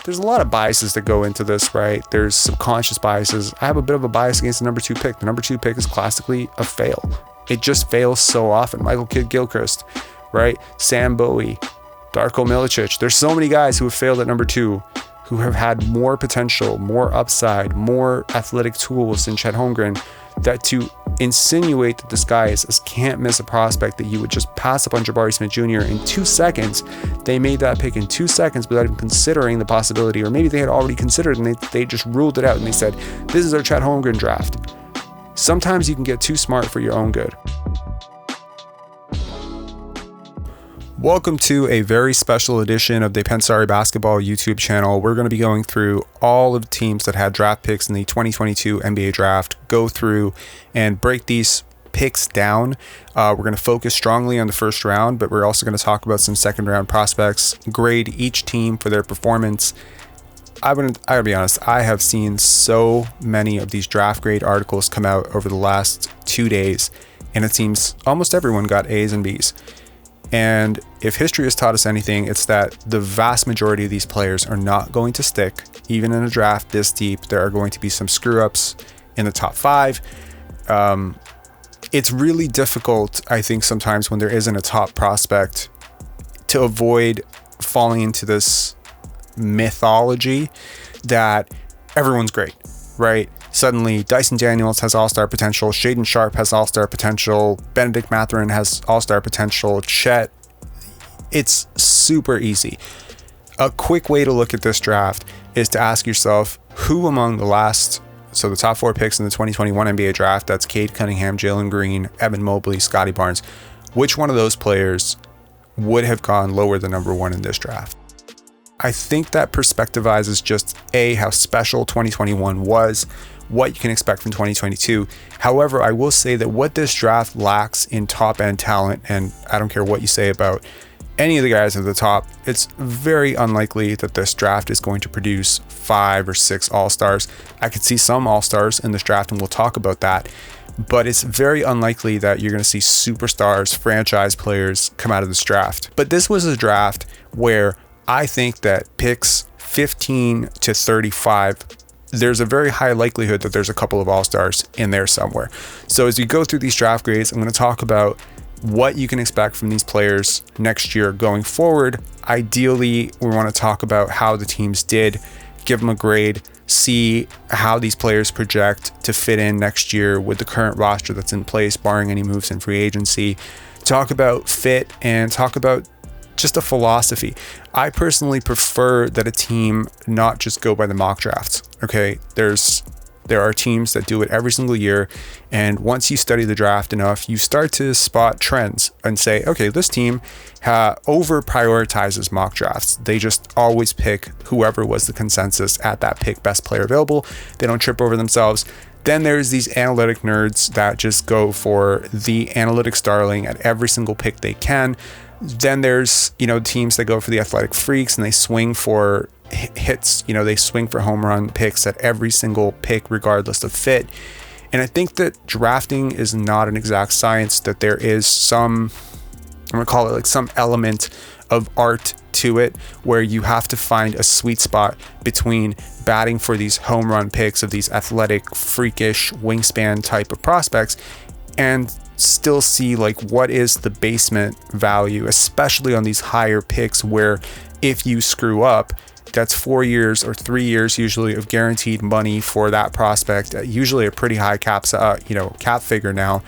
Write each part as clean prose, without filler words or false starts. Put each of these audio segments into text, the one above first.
there's a lot of biases that go into this, right? There's subconscious biases. I have a bit of a bias against the number 2 pick. The number 2 pick is classically a fail. It just fails so often. Michael Kidd-Gilchrist, right? Sam Bowie, Darko Milicic. There's so many guys who have failed at number 2 who have had more potential, more upside, more athletic tools than Chet Holmgren, that to insinuate that this guy is can't miss a prospect that you would just pass up on Jabari Smith Jr. in 2 seconds. They made that pick in 2 seconds without even considering the possibility, or maybe they had already considered and they just ruled it out and they said, this is our Chet Holmgren draft. Sometimes you can get too smart for your own good. Welcome to a very special edition of the Pensari Basketball YouTube channel. We're going to be going through all of the teams that had draft picks in the 2022 NBA draft, go through and break these picks down. We're going to focus strongly on the first round, but we're also going to talk about some second round prospects, grade each team for their performance. I gotta be honest, I have seen so many of these draft grade articles come out over the last 2 days, and it seems almost everyone got A's and B's. And if history has taught us anything, it's that the vast majority of these players are not going to stick. Even in a draft this deep, there are going to be some screw-ups in the top 5. It's really difficult, I think, sometimes when there isn't a top prospect to avoid falling into this mythology that everyone's great, right? Suddenly, Dyson Daniels has all-star potential. Shaedon Sharpe has all-star potential. Benedict Mathurin has all-star potential. Chet. It's super easy. A quick way to look at this draft is to ask yourself, who among the top 4 picks in the 2021 NBA draft, that's Cade Cunningham, Jalen Green, Evan Mobley, Scotty Barnes, which one of those players would have gone lower than number 1 in this draft? I think that perspectivizes just how special 2021 was, what you can expect from 2022. However, I will say that what this draft lacks in top end talent, and I don't care what you say about any of the guys at the top, it's very unlikely that this draft is going to produce 5 or 6 all-stars. I could see some all-stars in this draft, and we'll talk about that, but it's very unlikely that you're going to see superstars, franchise players come out of this draft. But this was a draft where I think that picks 15 to 35, there's a very high likelihood that there's a couple of all-stars in there somewhere. So as we go through these draft grades, I'm going to talk about what you can expect from these players next year going forward. Ideally, we want to talk about how the teams did, give them a grade, see how these players project to fit in next year with the current roster that's in place, barring any moves in free agency, talk about fit, and talk about just a philosophy. I personally prefer that a team not just go by the mock drafts. Okay, there are teams that do it every single year, and once you study the draft enough, you start to spot trends and say, okay, this team over prioritizes mock drafts. They just always pick whoever was the consensus at that pick, best player available. They don't trip over themselves. Then there's these analytic nerds that just go for the analytics darling at every single pick they can. Then there's, teams that go for the athletic freaks and they swing for hits, they swing for home run picks at every single pick, regardless of fit. And I think that drafting is not an exact science, that there is some, I'm going to call it like some element of art to it, where you have to find a sweet spot between batting for these home run picks of these athletic, freakish wingspan type of prospects and still see like what is the basement value, especially on these higher picks where if you screw up, that's 4 years or 3 years usually of guaranteed money for that prospect, usually a pretty high cap figure now.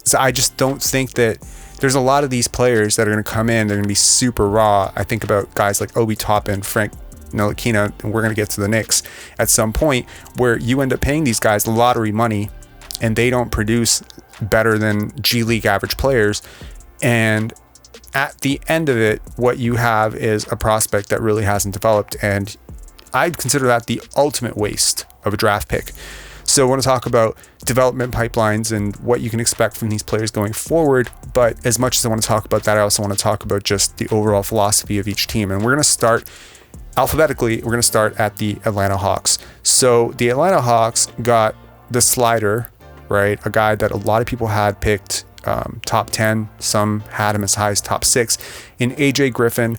So I just don't think that there's a lot of these players that are going to come in, they're going to be super raw. I think about guys like Obi Toppin, Frank Ntilikina, and we're going to get to the Knicks at some point, where you end up paying these guys lottery money and they don't produce better than G League average players. And at the end of it, what you have is a prospect that really hasn't developed. And I'd consider that the ultimate waste of a draft pick. So I want to talk about development pipelines and what you can expect from these players going forward. But as much as I want to talk about that, I also want to talk about just the overall philosophy of each team. And we're going to start alphabetically. We're going to start at the Atlanta Hawks. So the Atlanta Hawks got the slider, right? A guy that a lot of people had picked top 10. Some had him as high as top 6 in AJ Griffin.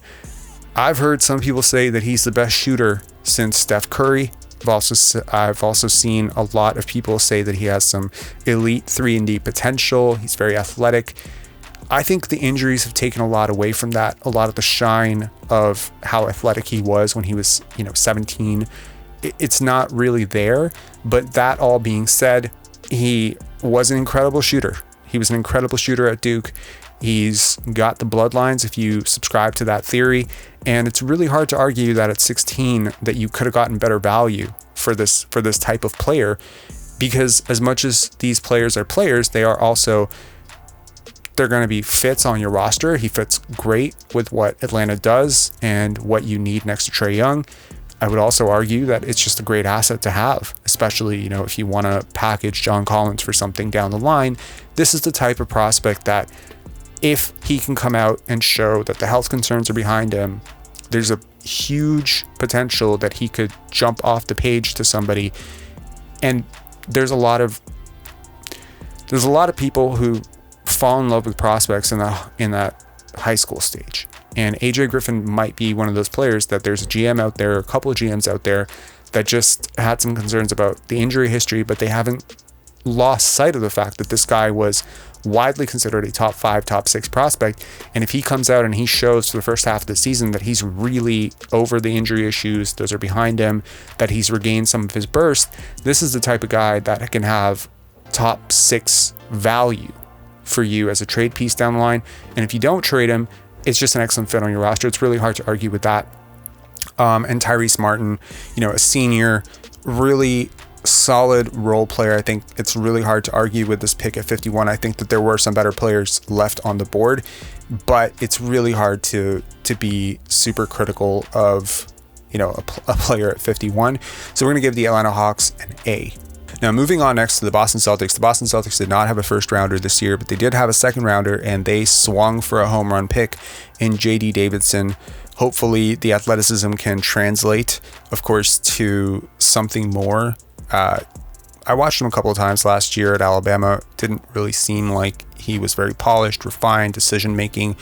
I've heard some people say that he's the best shooter since Steph Curry. I've also seen a lot of people say that he has some elite 3-and-D potential. He's very athletic. I think the injuries have taken a lot away from that. A lot of the shine of how athletic he was when he was, 17. It's not really there. But that all being said, he was an incredible shooter. He was an incredible shooter at Duke. He's got the bloodlines if you subscribe to that theory. And it's really hard to argue that at 16 that you could have gotten better value for this type of player, because as much as these players are players, they're going to be fits on your roster. He fits great with what Atlanta does and what you need next to Trae Young. I would also argue that it's just a great asset to have, especially, if you want to package John Collins for something down the line. This is the type of prospect that if he can come out and show that the health concerns are behind him, there's a huge potential that he could jump off the page to somebody. And there's a lot of people who fall in love with prospects in that high school stage. And AJ Griffin might be one of those players that there's a GM out there, a couple of GMs out there that just had some concerns about the injury history, but they haven't lost sight of the fact that this guy was widely considered a top 5, top 6 prospect. And if he comes out and he shows for the first half of the season that he's really over the injury issues, those are behind him, that he's regained some of his burst, this is the type of guy that can have top 6 value for you as a trade piece down the line. And if you don't trade him, it's just an excellent fit on your roster. It's really hard to argue with that. And Tyrese Martin, a senior, really solid role player. I think it's really hard to argue with this pick at 51. I think that there were some better players left on the board, but it's really hard to be super critical of, a player at 51. So we're going to give the Atlanta Hawks an A. Now, moving on next to the Boston Celtics. The Boston Celtics did not have a first rounder this year, but they did have a second rounder, and they swung for a home run pick in JD Davidson. Hopefully the athleticism can translate, of course, to something more. I watched him a couple of times last year at Alabama. Didn't really seem like he was very polished, refined, decision-making,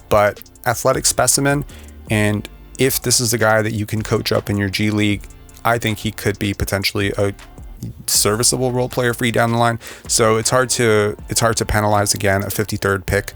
but athletic specimen. And if this is the guy that you can coach up in your G League, I think he could be potentially a serviceable role player for you down the line. So it's hard to penalize again a 53rd pick,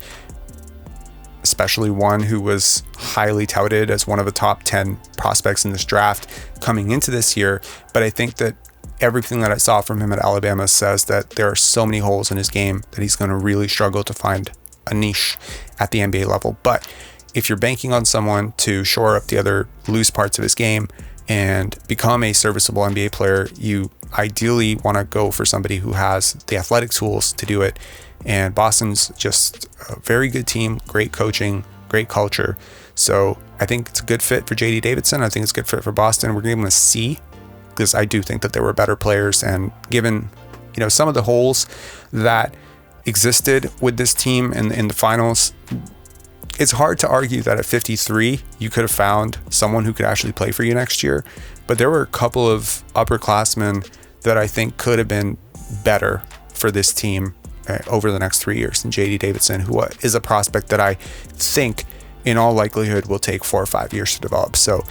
especially one who was highly touted as one of the top 10 prospects in this draft coming into this year. But I think that everything that I saw from him at Alabama says that there are so many holes in his game that he's going to really struggle to find a niche at the NBA level. But if you're banking on someone to shore up the other loose parts of his game and become a serviceable NBA player, you ideally want to go for somebody who has the athletic tools to do it. And Boston's just a very good team, great coaching, great culture. So I think it's a good fit for JD Davidson. I think it's a good fit for Boston. We're giving him a C because I do think that there were better players. And given, some of the holes that existed with this team in the finals, it's hard to argue that at 53, you could have found someone who could actually play for you next year. But there were a couple of upperclassmen that I think could have been better for this team over the next 3 years. And JD Davidson, who is a prospect that I think in all likelihood will take 4 or 5 years to develop. So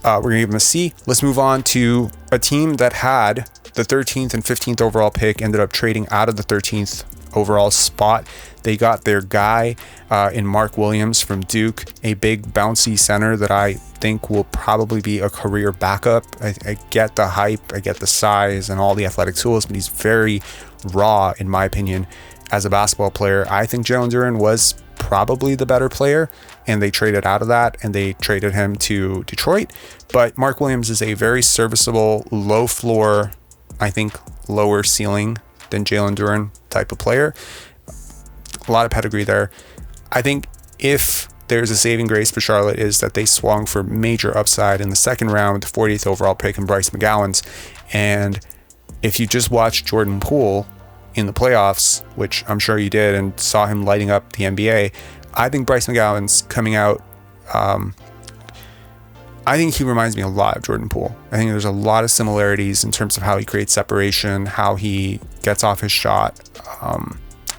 we're going to give him a C. Let's move on to a team that had the 13th and 15th overall pick, ended up trading out of the 13th overall spot. They got their guy in Mark Williams from Duke, a big bouncy center that I think will probably be a career backup. I get the hype, I get the size and all the athletic tools, but he's very raw in my opinion as a basketball player. I think Jalen Duren was probably the better player, and they traded out of that and they traded him to Detroit. But Mark Williams is a very serviceable, low floor, I think lower ceiling than Jalen Duren type of player. A lot of pedigree there. I think if there's a saving grace for Charlotte is that they swung for major upside in the second round with the 40th overall pick in Bryce McGowens. And if you just watched Jordan Poole in the playoffs, which I'm sure you did, and saw him lighting up the NBA, I think Bryce McGowens coming out, I think he reminds me a lot of Jordan Poole. I think there's a lot of similarities in terms of how he creates separation, how he gets off his shot.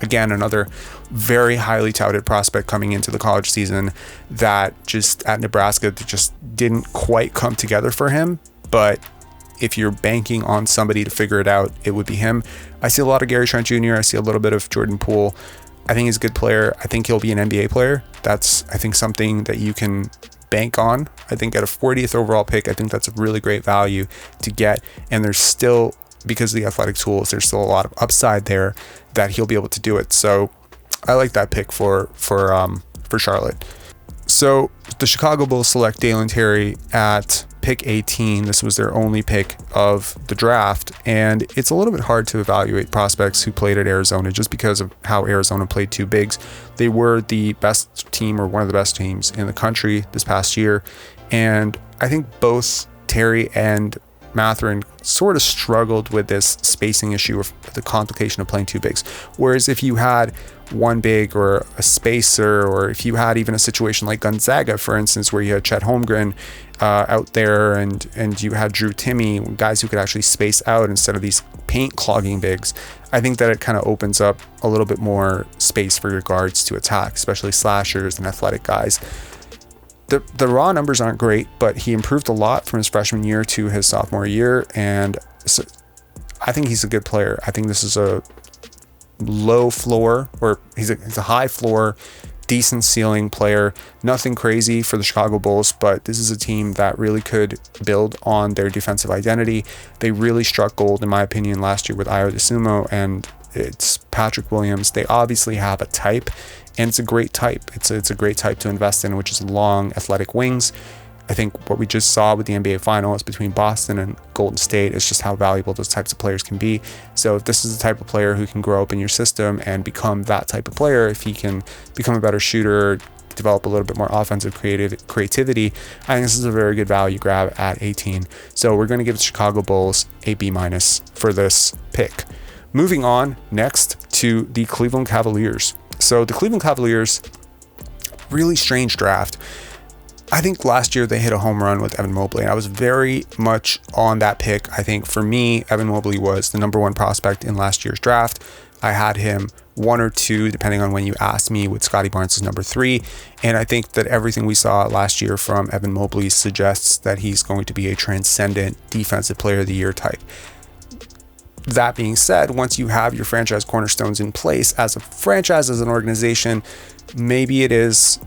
Again, another very highly touted prospect coming into the college season that just at Nebraska just didn't quite come together for him. But if you're banking on somebody to figure it out, it would be him. I see a lot of Gary Trent Jr. I see a little bit of Jordan Poole. I think he's a good player. I think he'll be an NBA player. That's, I think, something that you can bank on. I think at a 40th overall pick, I think that's a really great value to get. And there's still, because of the athletic tools, there's still a lot of upside there that he'll be able to do it. So I like that pick for Charlotte. So the Chicago Bulls select Dalen Terry at pick 18. This was their only pick of the draft, and it's a little bit hard to evaluate prospects who played at Arizona just because of how Arizona played two bigs. They were the best team, or one of the best teams in the country this past year, and I think both Terry and Mathurin sort of struggled with this spacing issue of the complication of playing two bigs. Whereas if you had one big or a spacer, or if you had even a situation like Gonzaga, for instance, where you had Chet Holmgren out there and you had Drew Timme, guys who could actually space out instead of these paint clogging bigs, I think that it kind of opens up a little bit more space for your guards to attack, especially slashers and athletic guys. The raw numbers aren't great, but he improved a lot from his freshman year to his sophomore year, and so I think he's a good player. I think this is a low floor, or he's a high floor, decent ceiling player. Nothing crazy for the Chicago Bulls, but this is a team that really could build on their defensive identity. They really struck gold, in my opinion, last year with Ayo DeSumo, and it's Patrick Williams. They obviously have a type, and it's a great type. It's a great type to invest in, which is long, athletic wings. I think what we just saw with the NBA Finals between Boston and Golden State is just how valuable those types of players can be. So if this is the type of player who can grow up in your system and become that type of player, if he can become a better shooter, develop a little bit more offensive creativity, I think this is a very good value grab at 18. So we're going to give the Chicago Bulls a B- for this pick. Moving on next to the Cleveland Cavaliers. So the Cleveland Cavaliers, really strange draft. I think last year they hit a home run with Evan Mobley, and I was very much on that pick. I think for me, Evan Mobley was the number one prospect in last year's draft. I had him 1 or 2, depending on when you asked me, with Scotty Barnes as number 3. And I think that everything we saw last year from Evan Mobley suggests that he's going to be a transcendent defensive player of the year type. That being said, once you have your franchise cornerstones in place as a franchise, as an organization, maybe it is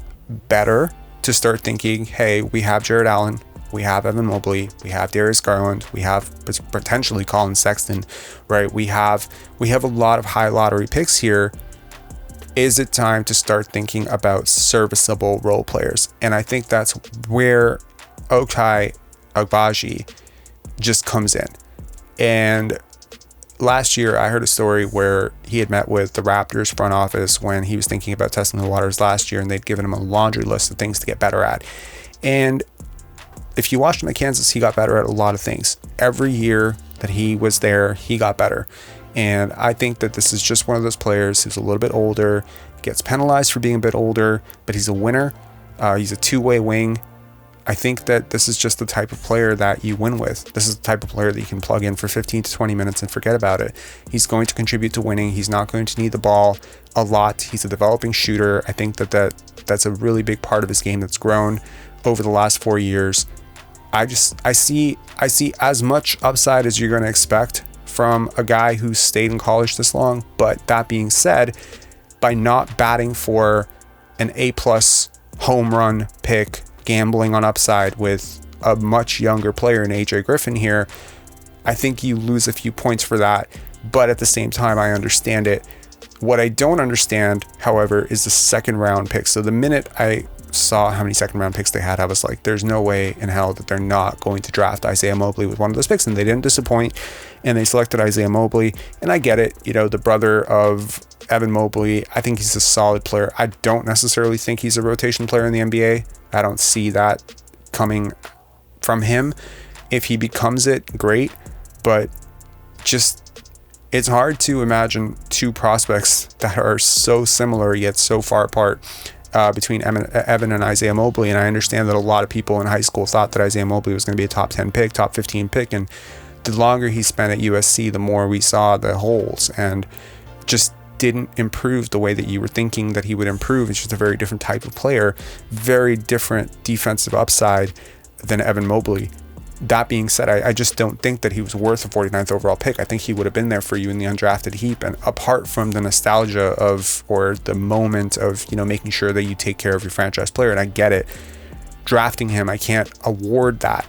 better to start thinking, hey, we have Jared Allen, we have Evan Mobley, we have Darius Garland, we have potentially Colin Sexton, right? We have a lot of high lottery picks here. Is it time to start thinking about serviceable role players? And I think that's where Ochai Agbaji just comes in. And last year, I heard a story where he had met with the Raptors front office when he was thinking about testing the waters last year, and they'd given him a laundry list of things to get better at. And if you watched him at Kansas, he got better at a lot of things. Every year that he was there, he got better. And I think that this is just one of those players who's a little bit older, gets penalized for being a bit older, but he's a winner. He's a two-way wing. I think that this is just the type of player that you win with. This is the type of player that you can plug in for 15 to 20 minutes and forget about it. He's going to contribute to winning. He's not going to need the ball a lot. He's a developing shooter. I think that's a really big part of his game that's grown over the last 4 years. I see as much upside as you're going to expect from a guy who's stayed in college this long. But that being said, by not batting for an A+ home run pick, gambling on upside with a much younger player in AJ Griffin here, I think you lose a few points for that. But at the same time, I understand it. What I don't understand, however, is the second round pick. So the minute I saw how many second round picks they had, I was like, there's no way in hell that they're not going to draft Isaiah Mobley with one of those picks. And they didn't disappoint, and they selected Isaiah Mobley. And I get it, the brother of Evan Mobley, I think he's a solid player. I don't necessarily think he's a rotation player in the NBA. I don't see that coming from him. If he becomes it, great. But just, it's hard to imagine two prospects that are so similar yet so far apart between Evan and Isaiah Mobley. And I understand that a lot of people in high school thought that Isaiah Mobley was going to be a top 10 pick, top 15 pick. And the longer he spent at USC, the more we saw the holes. And just didn't improve the way that you were thinking that he would improve. It's just a very different type of player, very different defensive upside than Evan Mobley. That being said, I just don't think that he was worth a 49th overall pick. I think he would have been there for you in the undrafted heap. And apart from the nostalgia of, or the moment of, you know, making sure that you take care of your franchise player, and I get it, drafting him, I can't award that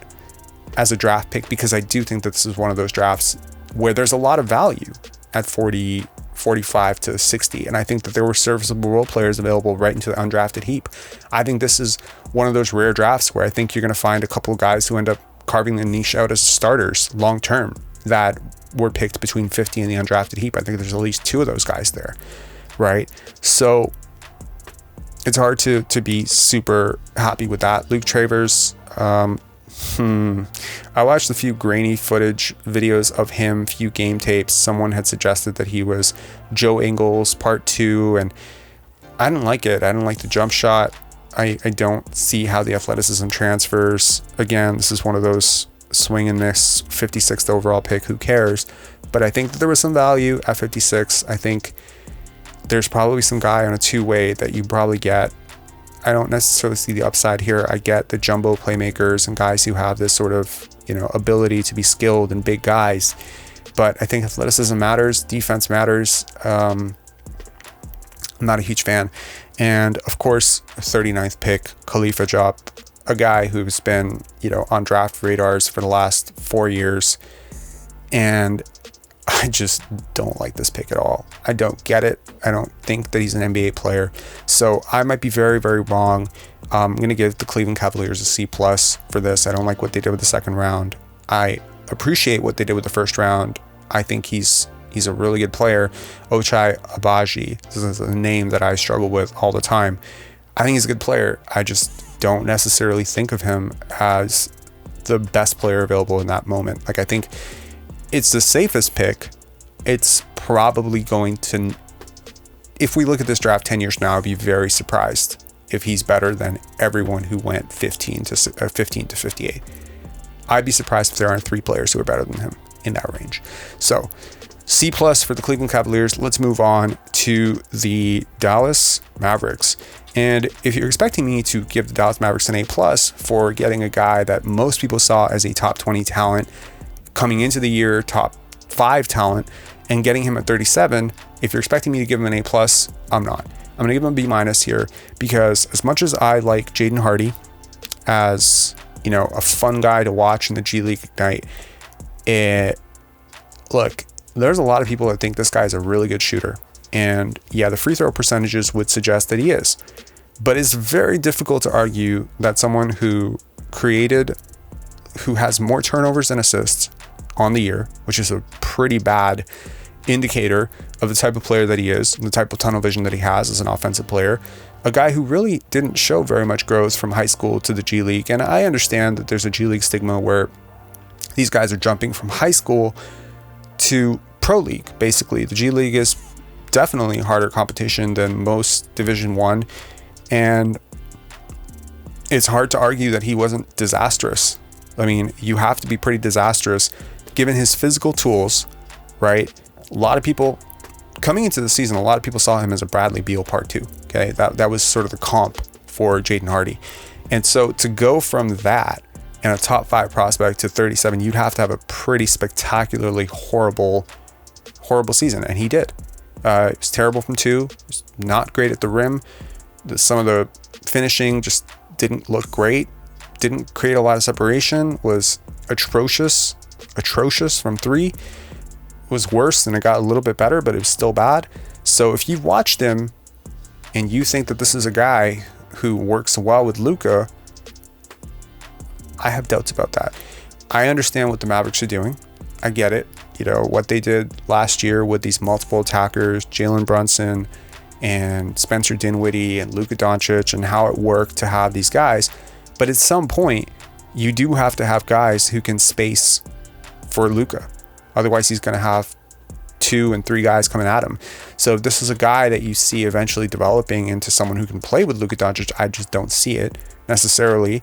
as a draft pick, because I do think that this is one of those drafts where there's a lot of value at 40, 45 to 60. And I think that there were serviceable role players available right into the undrafted heap. I think this is one of those rare drafts where I think you're going to find a couple of guys who end up carving the niche out as starters long term that were picked between 50 and the undrafted heap. I think there's at least 2 of those guys there, right? So it's hard to be super happy with that. Luke Travers, I watched a few grainy footage videos of him, few game tapes. Someone had suggested that he was Joe Ingles part 2, and I didn't like it. I didn't like the jump shot. I don't see how the athleticism transfers. Again, this is one of those swing and miss 56th overall pick. Who cares? But I think that there was some value at 56. I think there's probably some guy on a 2-way that you probably get. I don't necessarily see the upside here. I get the jumbo playmakers and guys who have this sort of, you know, ability to be skilled and big guys. But I think athleticism matters. Defense matters. I'm not a huge fan. And of course, 39th pick, Khalifa Diop, a guy who's been, you know, on draft radars for the last 4 years. And I just don't like this pick at all. I don't get it. I don't think that he's an NBA player. So I might be very, very wrong. I'm going to give the Cleveland Cavaliers a C+ for this. I don't like what they did with the second round. I appreciate what they did with the first round. I think he's a really good player. Ochai Agbaji, this is a name that I struggle with all the time. I think he's a good player. I just don't necessarily think of him as the best player available in that moment. Like, I think it's the safest pick. It's probably going to, if we look at this draft 10 years from now, I'd be very surprised if he's better than everyone who went 15 to 58. I'd be surprised if there aren't 3 players who are better than him in that range. So C+ for the Cleveland Cavaliers. Let's move on to the Dallas Mavericks. And if you're expecting me to give the Dallas Mavericks an A+ for getting a guy that most people saw as a top 20 talent coming into the year, top 5 talent, and getting him at 37, if you're expecting me to give him an A+, I'm not. I'm going to give him a B- here, because as much as I like Jaden Hardy as, you know, a fun guy to watch in the G League Ignite, look, there's a lot of people that think this guy is a really good shooter. And yeah, the free throw percentages would suggest that he is. But it's very difficult to argue that someone who has more turnovers than assists on the year, which is a pretty bad indicator of the type of player that he is, and the type of tunnel vision that he has as an offensive player, a guy who really didn't show very much growth from high school to the G League. And I understand that there's a G League stigma where these guys are jumping from high school to pro league. Basically, the G League is definitely harder competition than most Division 1, and it's hard to argue that he wasn't disastrous. I mean, you have to be pretty disastrous given his physical tools, right? A lot of people coming into the season, a lot of people saw him as a Bradley Beal part 2. Okay, that was sort of the comp for Jaden Hardy. And so to go from that and a top 5 prospect to 37, you'd have to have a pretty spectacularly horrible season, and he did. He was terrible from 2, was not great at the rim. Some of the finishing just didn't look great, didn't create a lot of separation, was atrocious from 3, was worse, and it got a little bit better, but it was still bad. So if you've watched him and you think that this is a guy who works well with Luka, I have doubts about that. I understand what the Mavericks are doing. I get it. You know, what they did last year with these multiple attackers, Jalen Brunson and Spencer Dinwiddie and Luka Doncic, and how it worked to have these guys. But at some point, you do have to have guys who can space for Luka. Otherwise, he's going to have 2 and 3 guys coming at him. So if this is a guy that you see eventually developing into someone who can play with Luka Doncic, I just don't see it necessarily.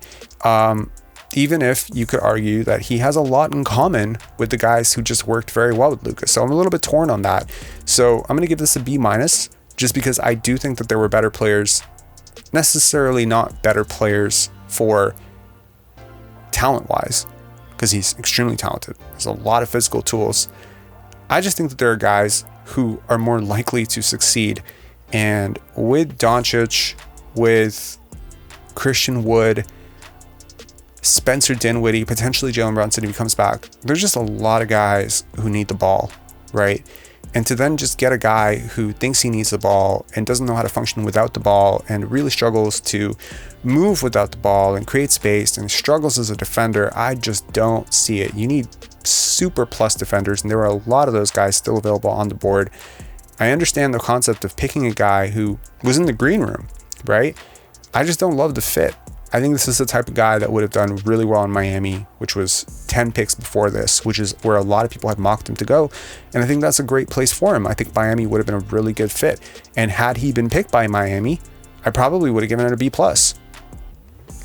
even if you could argue that he has a lot in common with the guys who just worked very well with Luka. So I'm a little bit torn on that. So I'm going to give this a B-, just because I do think that there were better players, necessarily not better players for talent-wise, because he's extremely talented. There's a lot of physical tools. I just think that there are guys who are more likely to succeed. And with Doncic, with Christian Wood, Spencer Dinwiddie, potentially Jalen Brunson if he comes back, there's just a lot of guys who need the ball, right? And to then just get a guy who thinks he needs the ball and doesn't know how to function without the ball and really struggles to move without the ball and create space and struggles as a defender, I just don't see it. You need super plus defenders, and there are a lot of those guys still available on the board. I understand the concept of picking a guy who was in the green room, right? I just don't love the fit. I think this is the type of guy that would have done really well in Miami, which was 10 picks before this, which is where a lot of people had mocked him to go. And I think that's a great place for him. I think Miami would have been a really good fit. And had he been picked by Miami, I probably would have given it a B+,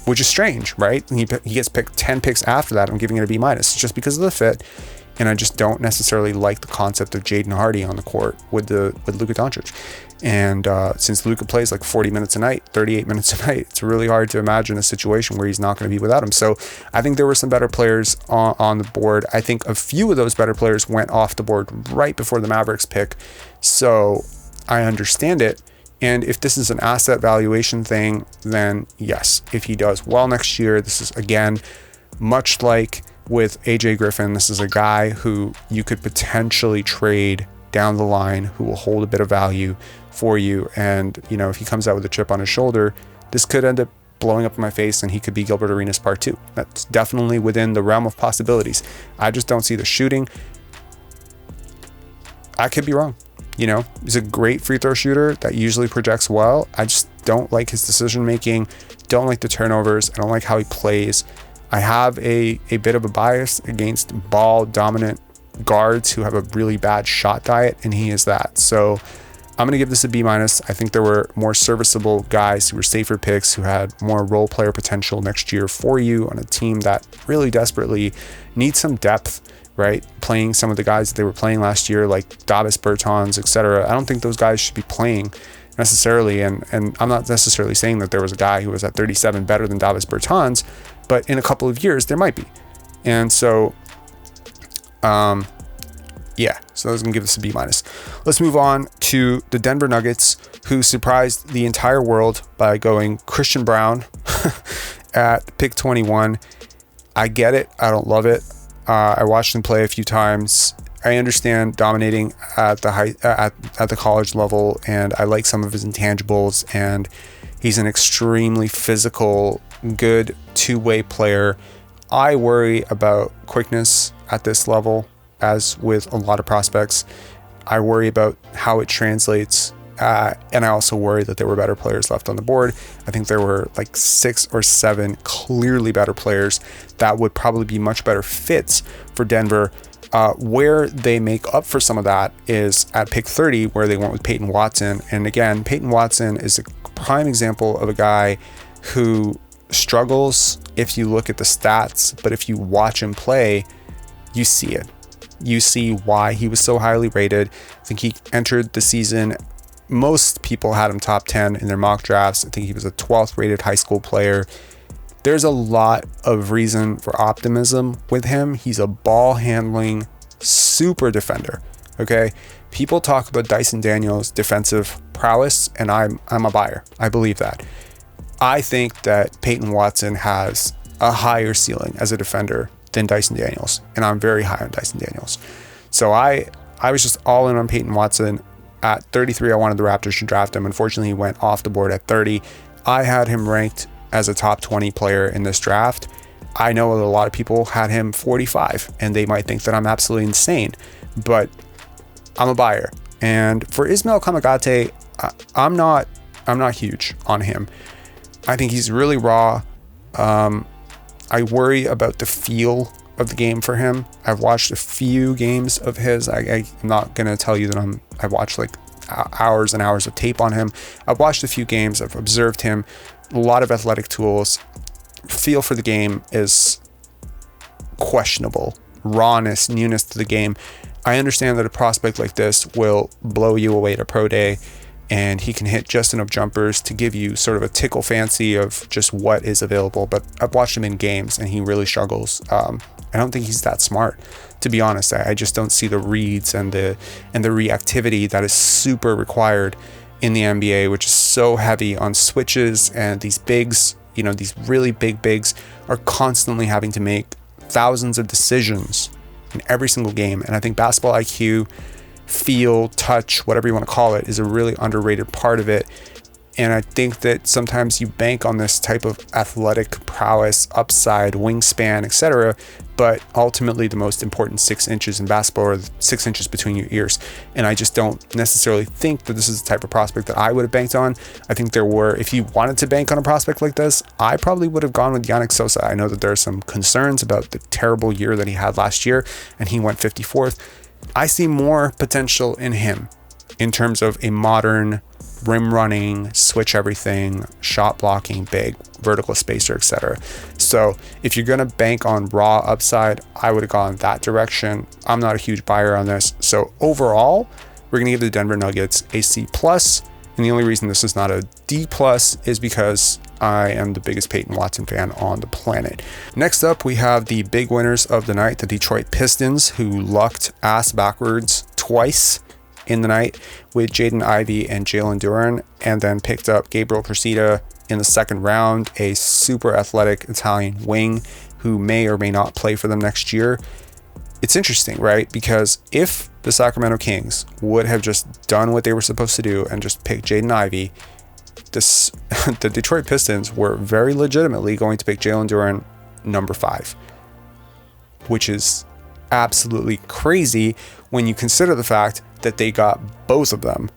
which is strange, right? He gets picked 10 picks after that. I'm giving it a B- just because of the fit. And I just don't necessarily like the concept of Jaden Hardy on the court with Luka Doncic. And since Luka plays like 40 minutes a night, 38 minutes a night, it's really hard to imagine a situation where he's not going to be without him. So I think there were some better players on the board. I think a few of those better players went off the board right before the Mavericks pick. So I understand it. And if this is an asset valuation thing, then yes, if he does well next year, this is, again, much like with AJ Griffin, this is a guy who you could potentially trade down the line, who will hold a bit of value for you. And, you know, if he comes out with a chip on his shoulder, this could end up blowing up in my face and he could be Gilbert Arenas part 2. That's definitely within the realm of possibilities. I just don't see the shooting. I could be wrong. You know, he's a great free throw shooter that usually projects well. I just don't like his decision making, don't like the turnovers, I don't like how he plays. I have a bit of a bias against ball dominant guards who have a really bad shot diet, and he is that. So I'm going to give this a B-. I think there were more serviceable guys who were safer picks, who had more role player potential next year for you on a team that really desperately needs some depth, right? Playing some of the guys that they were playing last year, like Davis Bertans, etc. I don't think those guys should be playing necessarily. And I'm not necessarily saying that there was a guy who was at 37 better than Davis Bertans, but in a couple of years, there might be. And so, yeah, so I was going to give this a B-. Let's move on to the Denver Nuggets, who surprised the entire world by going Christian Braun at pick 21. I get it. I don't love it. I watched him play a few times. I understand dominating at the college level, and I like some of his intangibles, and he's an extremely physical, good two-way player. I worry about quickness at this level, as with a lot of prospects. I worry about how it translates, and I also worry that there were better players left on the board. I think there were like 6 or 7 clearly better players that would probably be much better fits for Denver. Where they make up for some of that is at pick 30, where they went with Peyton Watson. And again, Peyton Watson is a prime example of a guy who struggles if you look at the stats, but if you watch him play, you see it. You see why he was so highly rated. I think he entered the season, most people had him top 10 in their mock drafts. I think he was a 12th rated high school player. There's a lot of reason for optimism with him. He's a ball handling super defender. Okay. People talk about Dyson Daniels' defensive prowess, and I'm a buyer. I believe that. I think that Peyton Watson has a higher ceiling as a defender than Dyson Daniels, and I'm very high on Dyson Daniels. So I was just all in on Peyton Watson. At 33, I wanted the Raptors to draft him. Unfortunately, he went off the board at 30. I had him ranked as a top 20 player in this draft. I know that a lot of people had him 45, and they might think that I'm absolutely insane, but I'm a buyer. And for Ismail Kamagate, I'm not huge on him. I think he's really raw. I worry about the feel of the game for him. I've watched a few games of his. I'm not going to tell you that I've watched like hours and hours of tape on him. I've watched a few games. I've observed him. A lot of athletic tools. feel for the game is questionable. Rawness, newness to the game. I understand that a prospect like this will blow you away to pro day, and he can hit just enough jumpers to give you sort of a tickle fancy of just what is available. But I've watched him in games and he really struggles. I don't think he's that smart, to be honest. I just don't see the reads and the reactivity that is super required in the NBA, which is so heavy on switches, and these bigs, you know, these really big bigs are constantly having to make thousands of decisions in every single game. And I think basketball IQ, feel, touch, whatever you want to call it, is a really underrated part of it. And I think that sometimes you bank on this type of athletic prowess, upside, wingspan, etc. But ultimately the most important 6 inches in basketball are 6 inches between your ears. And I just don't necessarily think that this is the type of prospect that I would have banked on. I think there were, if you wanted to bank on a prospect like this, I probably would have gone with Yannick Sosa. I know that there are some concerns about the terrible year that he had last year, and he went 54th. I see more potential in him in terms of a modern rim running, switch everything, shot blocking, big, vertical spacer, etc. So if you're going to bank on raw upside, I would have gone that direction. I'm not a huge buyer on this. So overall, we're going to give the Denver Nuggets a C+. And the only reason this is not a D+ is because I am the biggest Peyton Watson fan on the planet. Next up, we have the big winners of the night, the Detroit Pistons, who lucked ass backwards twice in the night with Jaden Ivey and Jalen Duren, and then picked up Gabriel Procida in the second round, a super athletic Italian wing who may or may not play for them next year. It's interesting, right? Because if the Sacramento Kings would have just done what they were supposed to do and just picked Jaden Ivey, the Detroit Pistons were very legitimately going to pick Jalen Duren number 5, which is absolutely crazy when you consider the fact that they got both of them,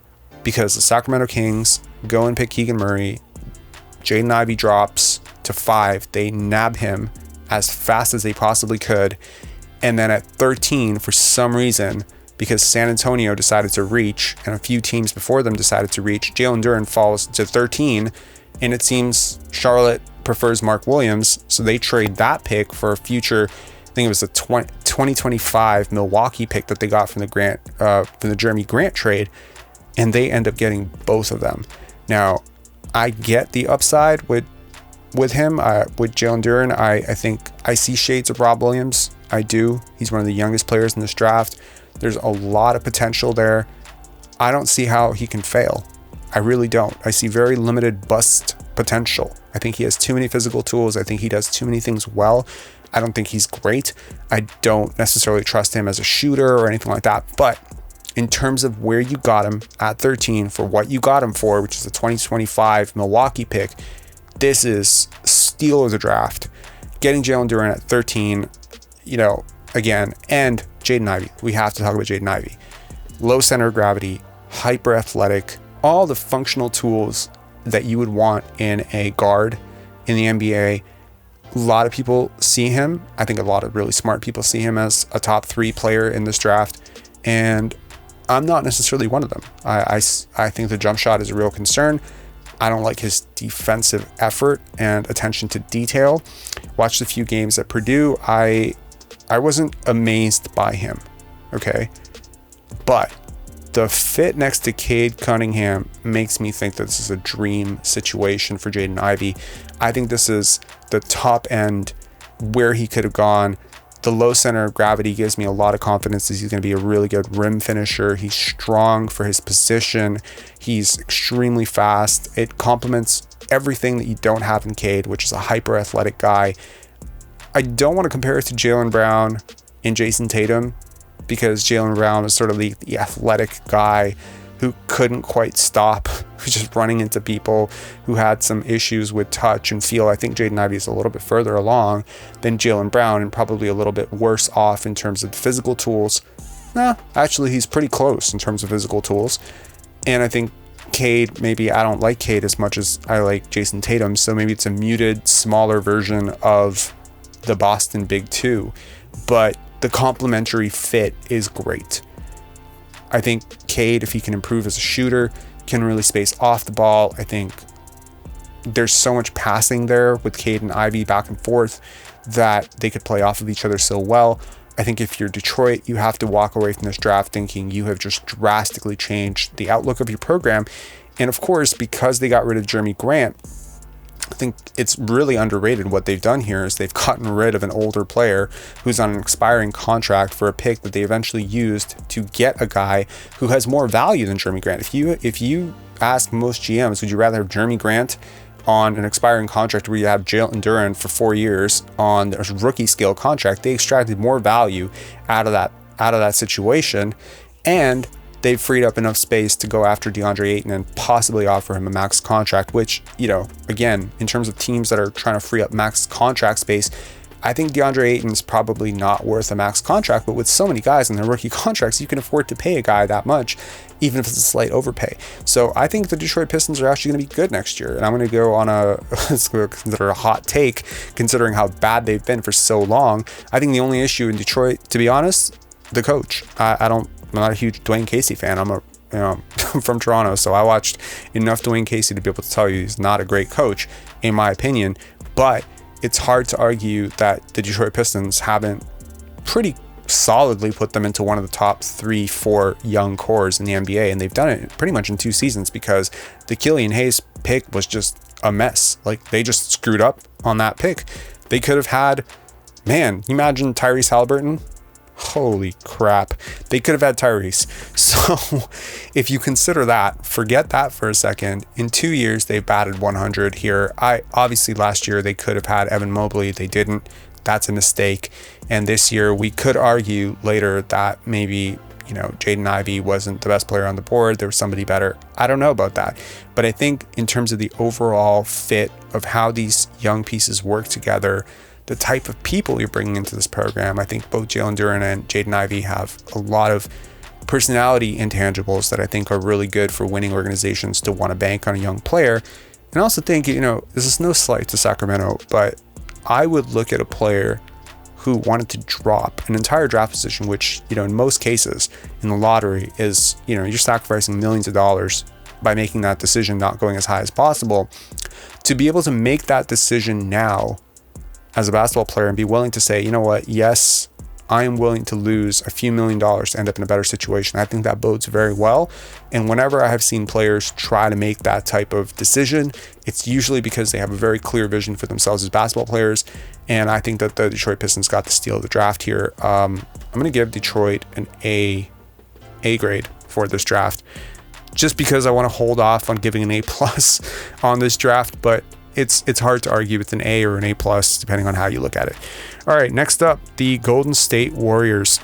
because the Sacramento Kings go and pick Keegan Murray, Jaden Ivey drops to 5, they nab him as fast as they possibly could, and then at 13, for some reason, because San Antonio decided to reach and a few teams before them decided to reach, Jalen Duren falls to 13, and it seems Charlotte prefers Mark Williams, so they trade that pick for a future, I think it was a 2025 Milwaukee pick that they got from the Jeremy Grant trade, and they end up getting both of them. Now, I get the upside with him, with Jalen Duren. I think I see shades of Rob Williams. I do. He's one of the youngest players in this draft. There's a lot of potential there. I don't see how he can fail. I really don't. I see very limited bust potential. I think he has too many physical tools. I think he does too many things well. I don't think he's great. I don't necessarily trust him as a shooter or anything like that. But in terms of where you got him at 13 for what you got him for, which is the 2025 Milwaukee pick, this is steal of the draft. Getting Jalen Duren at 13, again, and Jaden Ivey. We have to talk about Jaden Ivey. Low center of gravity, hyper athletic, all the functional tools that you would want in a guard in the NBA. A lot of people see him. I think a lot of really smart people see him as a top 3 player in this draft. And I'm not necessarily one of them. I think the jump shot is a real concern. I don't like his defensive effort and attention to detail. Watched a few games at Purdue. I wasn't amazed by him, okay? But the fit next to Cade Cunningham makes me think that this is a dream situation for Jaden Ivey. I think this is the top end where he could have gone. The low center of gravity gives me a lot of confidence that he's going to be a really good rim finisher. He's strong for his position. He's extremely fast. It complements everything that you don't have in Cade, which is a hyper athletic guy. I don't want to compare it to Jaylen Brown and Jason Tatum, because Jaylen Brown is sort of the athletic guy who couldn't quite stop, who's just running into people, who had some issues with touch and feel. I think Jaden Ivey is a little bit further along than Jaylen Brown, and probably a little bit worse off in terms of physical tools. Actually, he's pretty close in terms of physical tools. And I think Cade, maybe I don't like Cade as much as I like Jason Tatum, so maybe it's a muted, smaller version of the Boston Big Two. But the complementary fit is great. I think Cade, if he can improve as a shooter, can really space off the ball. I think there's so much passing there with Cade and Ivy back and forth that they could play off of each other so well. I think if you're Detroit, you have to walk away from this draft thinking you have just drastically changed the outlook of your program. And of course, because they got rid of Jeremy Grant, I think it's really underrated what they've done here is they've gotten rid of an older player who's on an expiring contract for a pick that they eventually used to get a guy who has more value than Jeremy Grant. If you ask most GMs, would you rather have Jeremy Grant on an expiring contract where you have Jalen Duren for 4 years on a rookie scale contract? They extracted more value out of that situation, and they've freed up enough space to go after DeAndre Ayton and possibly offer him a max contract, which, again, in terms of teams that are trying to free up max contract space, I think DeAndre Ayton's probably not worth a max contract, but with so many guys in their rookie contracts, you can afford to pay a guy that much, even if it's a slight overpay. So I think the Detroit Pistons are actually going to be good next year. And I'm going to go on let's consider a hot take, considering how bad they've been for so long. I think the only issue in Detroit, to be honest, the coach. I'm not a huge Dwayne Casey fan. I'm from Toronto, so I watched enough Dwayne Casey to be able to tell you he's not a great coach, in my opinion. But it's hard to argue that the Detroit Pistons haven't pretty solidly put them into one of the top 3-4 young cores in the NBA, and they've done it pretty much in 2 seasons because the Killian Hayes pick was just a mess. Like, they just screwed up on that pick. They could have had, man, you imagine Tyrese Halliburton? Holy crap. They could have had Tyrese. So if you consider that, forget that for a second. In 2 years, they batted 100 here. Obviously last year they could have had Evan Mobley. They didn't. That's a mistake. And this year we could argue later that maybe, Jaden Ivey wasn't the best player on the board. There was somebody better. I don't know about that. But I think in terms of the overall fit of how these young pieces work together, the type of people you're bringing into this program, I think both Jalen Duren and Jaden Ivey have a lot of personality intangibles that I think are really good for winning organizations to want to bank on a young player. And I also think, this is no slight to Sacramento, but I would look at a player who wanted to drop an entire draft position, which, in most cases in the lottery is, you're sacrificing millions of dollars by making that decision, not going as high as possible. To be able to make that decision now as a basketball player and be willing to say, you know what, yes, I am willing to lose a few $1 million to end up in a better situation. I think that bodes very well. And whenever I have seen players try to make that type of decision, it's usually because they have a very clear vision for themselves as basketball players. And I think that the Detroit Pistons got the steal of the draft here. I'm going to give Detroit an A grade for this draft, just because I want to hold off on giving an A+ on this draft, but it's hard to argue with an A or an A+, depending on how you look at it. All right, next up, the Golden State Warriors.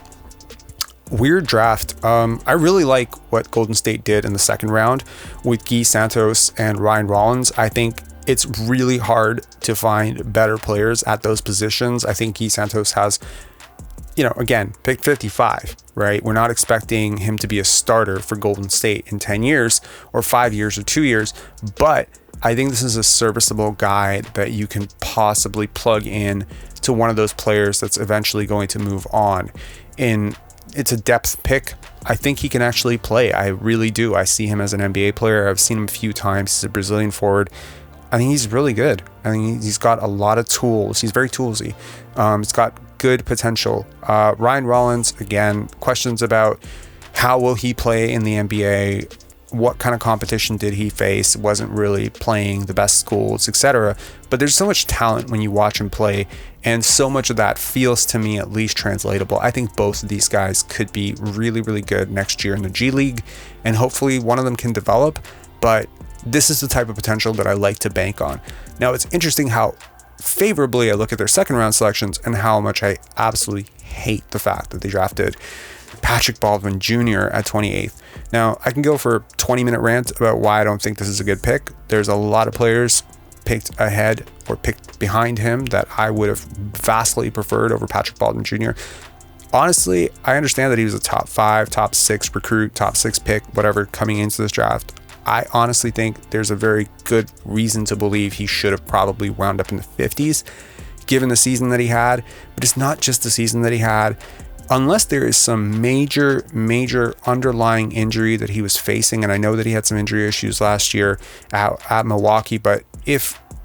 Weird draft. I really like what Golden State did in the second round with Guy Santos and Ryan Rollins. I think it's really hard to find better players at those positions. I think Guy Santos has, again, picked 55, right? We're not expecting him to be a starter for Golden State in 10 years or 5 years or 2 years, but I think this is a serviceable guy that you can possibly plug in to one of those players that's eventually going to move on. And it's a depth pick. I think he can actually play. I really do. I see him as an NBA player. I've seen him a few times. He's a Brazilian forward. I think he's really good. I think he's got a lot of tools. He's very toolsy. He's got good potential. Ryan Rollins, again, questions about how will he play in the NBA? What kind of competition did he face? Wasn't really playing the best schools, etc. But there's so much talent when you watch him play, and so much of that feels to me at least translatable. I think both of these guys could be really, really good next year in the G League, and hopefully one of them can develop, but this is the type of potential that I like to bank on. Now, it's interesting how favorably I look at their second round selections and how much I absolutely hate the fact that they drafted Patrick Baldwin Jr. at 28th. Now, I can go for a 20-minute rant about why I don't think this is a good pick. There's a lot of players picked ahead or picked behind him that I would have vastly preferred over Patrick Baldwin Jr. Honestly, I understand that he was a top 5, top 6 recruit, top 6 pick, whatever, coming into this draft. I honestly think there's a very good reason to believe he should have probably wound up in the 50s, given the season that he had. But it's not just the season that he had. Unless there is some major underlying injury that he was facing, and I know that he had some injury issues last year at Milwaukee, but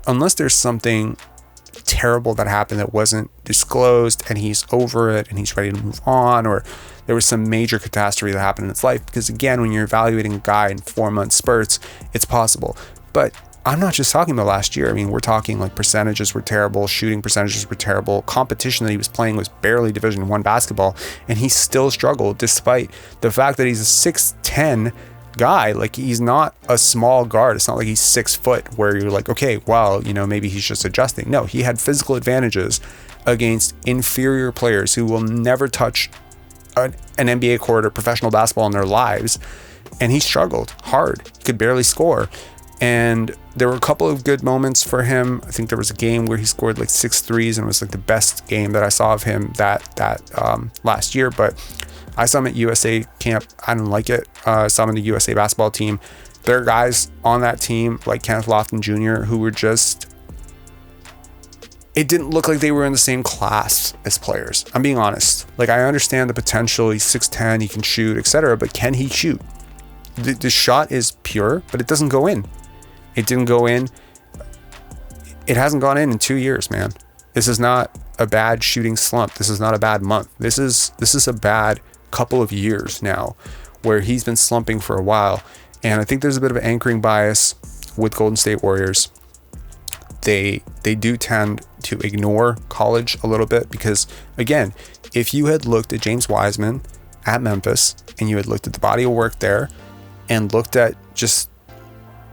unless there's something terrible that happened that wasn't disclosed and he's over it and he's ready to move on, or there was some major catastrophe that happened in his life, because again, when you're evaluating a guy in 4-month spurts, it's possible. But I'm not just talking about last year. I mean, we're talking like percentages were terrible, shooting percentages were terrible, competition that he was playing was barely Division I basketball, and he still struggled despite the fact that he's a 6'10" guy. Like, he's not a small guard. It's not like he's 6 foot where you're like, okay, well, you know, maybe he's just adjusting. No, he had physical advantages against inferior players who will never touch an NBA court or professional basketball in their lives, and he struggled hard, could barely score. And there were a couple of good moments for him. I think there was a game where he scored like 6 threes, and it was like the best game that I saw of him that last year. But I saw him at USA camp. I didn't like it. I saw him in the USA basketball team. There are guys on that team like Kenneth Lofton Jr. who were just, it didn't look like they were in the same class as players. I'm being honest. Like, I understand the potential. He's 6'10", he can shoot, etc. But can he shoot? The shot is pure, but it doesn't go in. It didn't go in. It hasn't gone in 2 years, man. This is not a bad shooting slump. This is not a bad month. This is a bad couple of years now where he's been slumping for a while. And I think there's a bit of an anchoring bias with Golden State Warriors. They do tend to ignore college a little bit because, again, if you had looked at James Wiseman at Memphis and you had looked at the body of work there and looked at just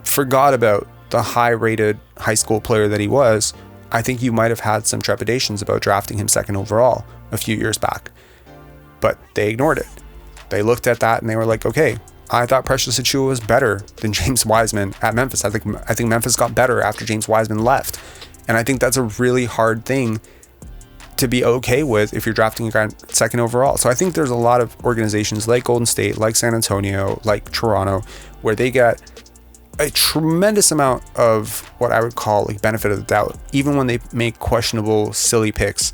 forgot about the high-rated high school player that he was, I think you might have had some trepidations about drafting him second overall a few years back. But they ignored it. They looked at that and they were like, okay, I thought Precious Achiuwa was better than James Wiseman at Memphis. I think Memphis got better after James Wiseman left. And I think that's a really hard thing to be okay with if you're drafting a guy second overall. So I think there's a lot of organizations like Golden State, like San Antonio, like Toronto, where they get a tremendous amount of what I would call like benefit of the doubt, even when they make questionable, silly picks.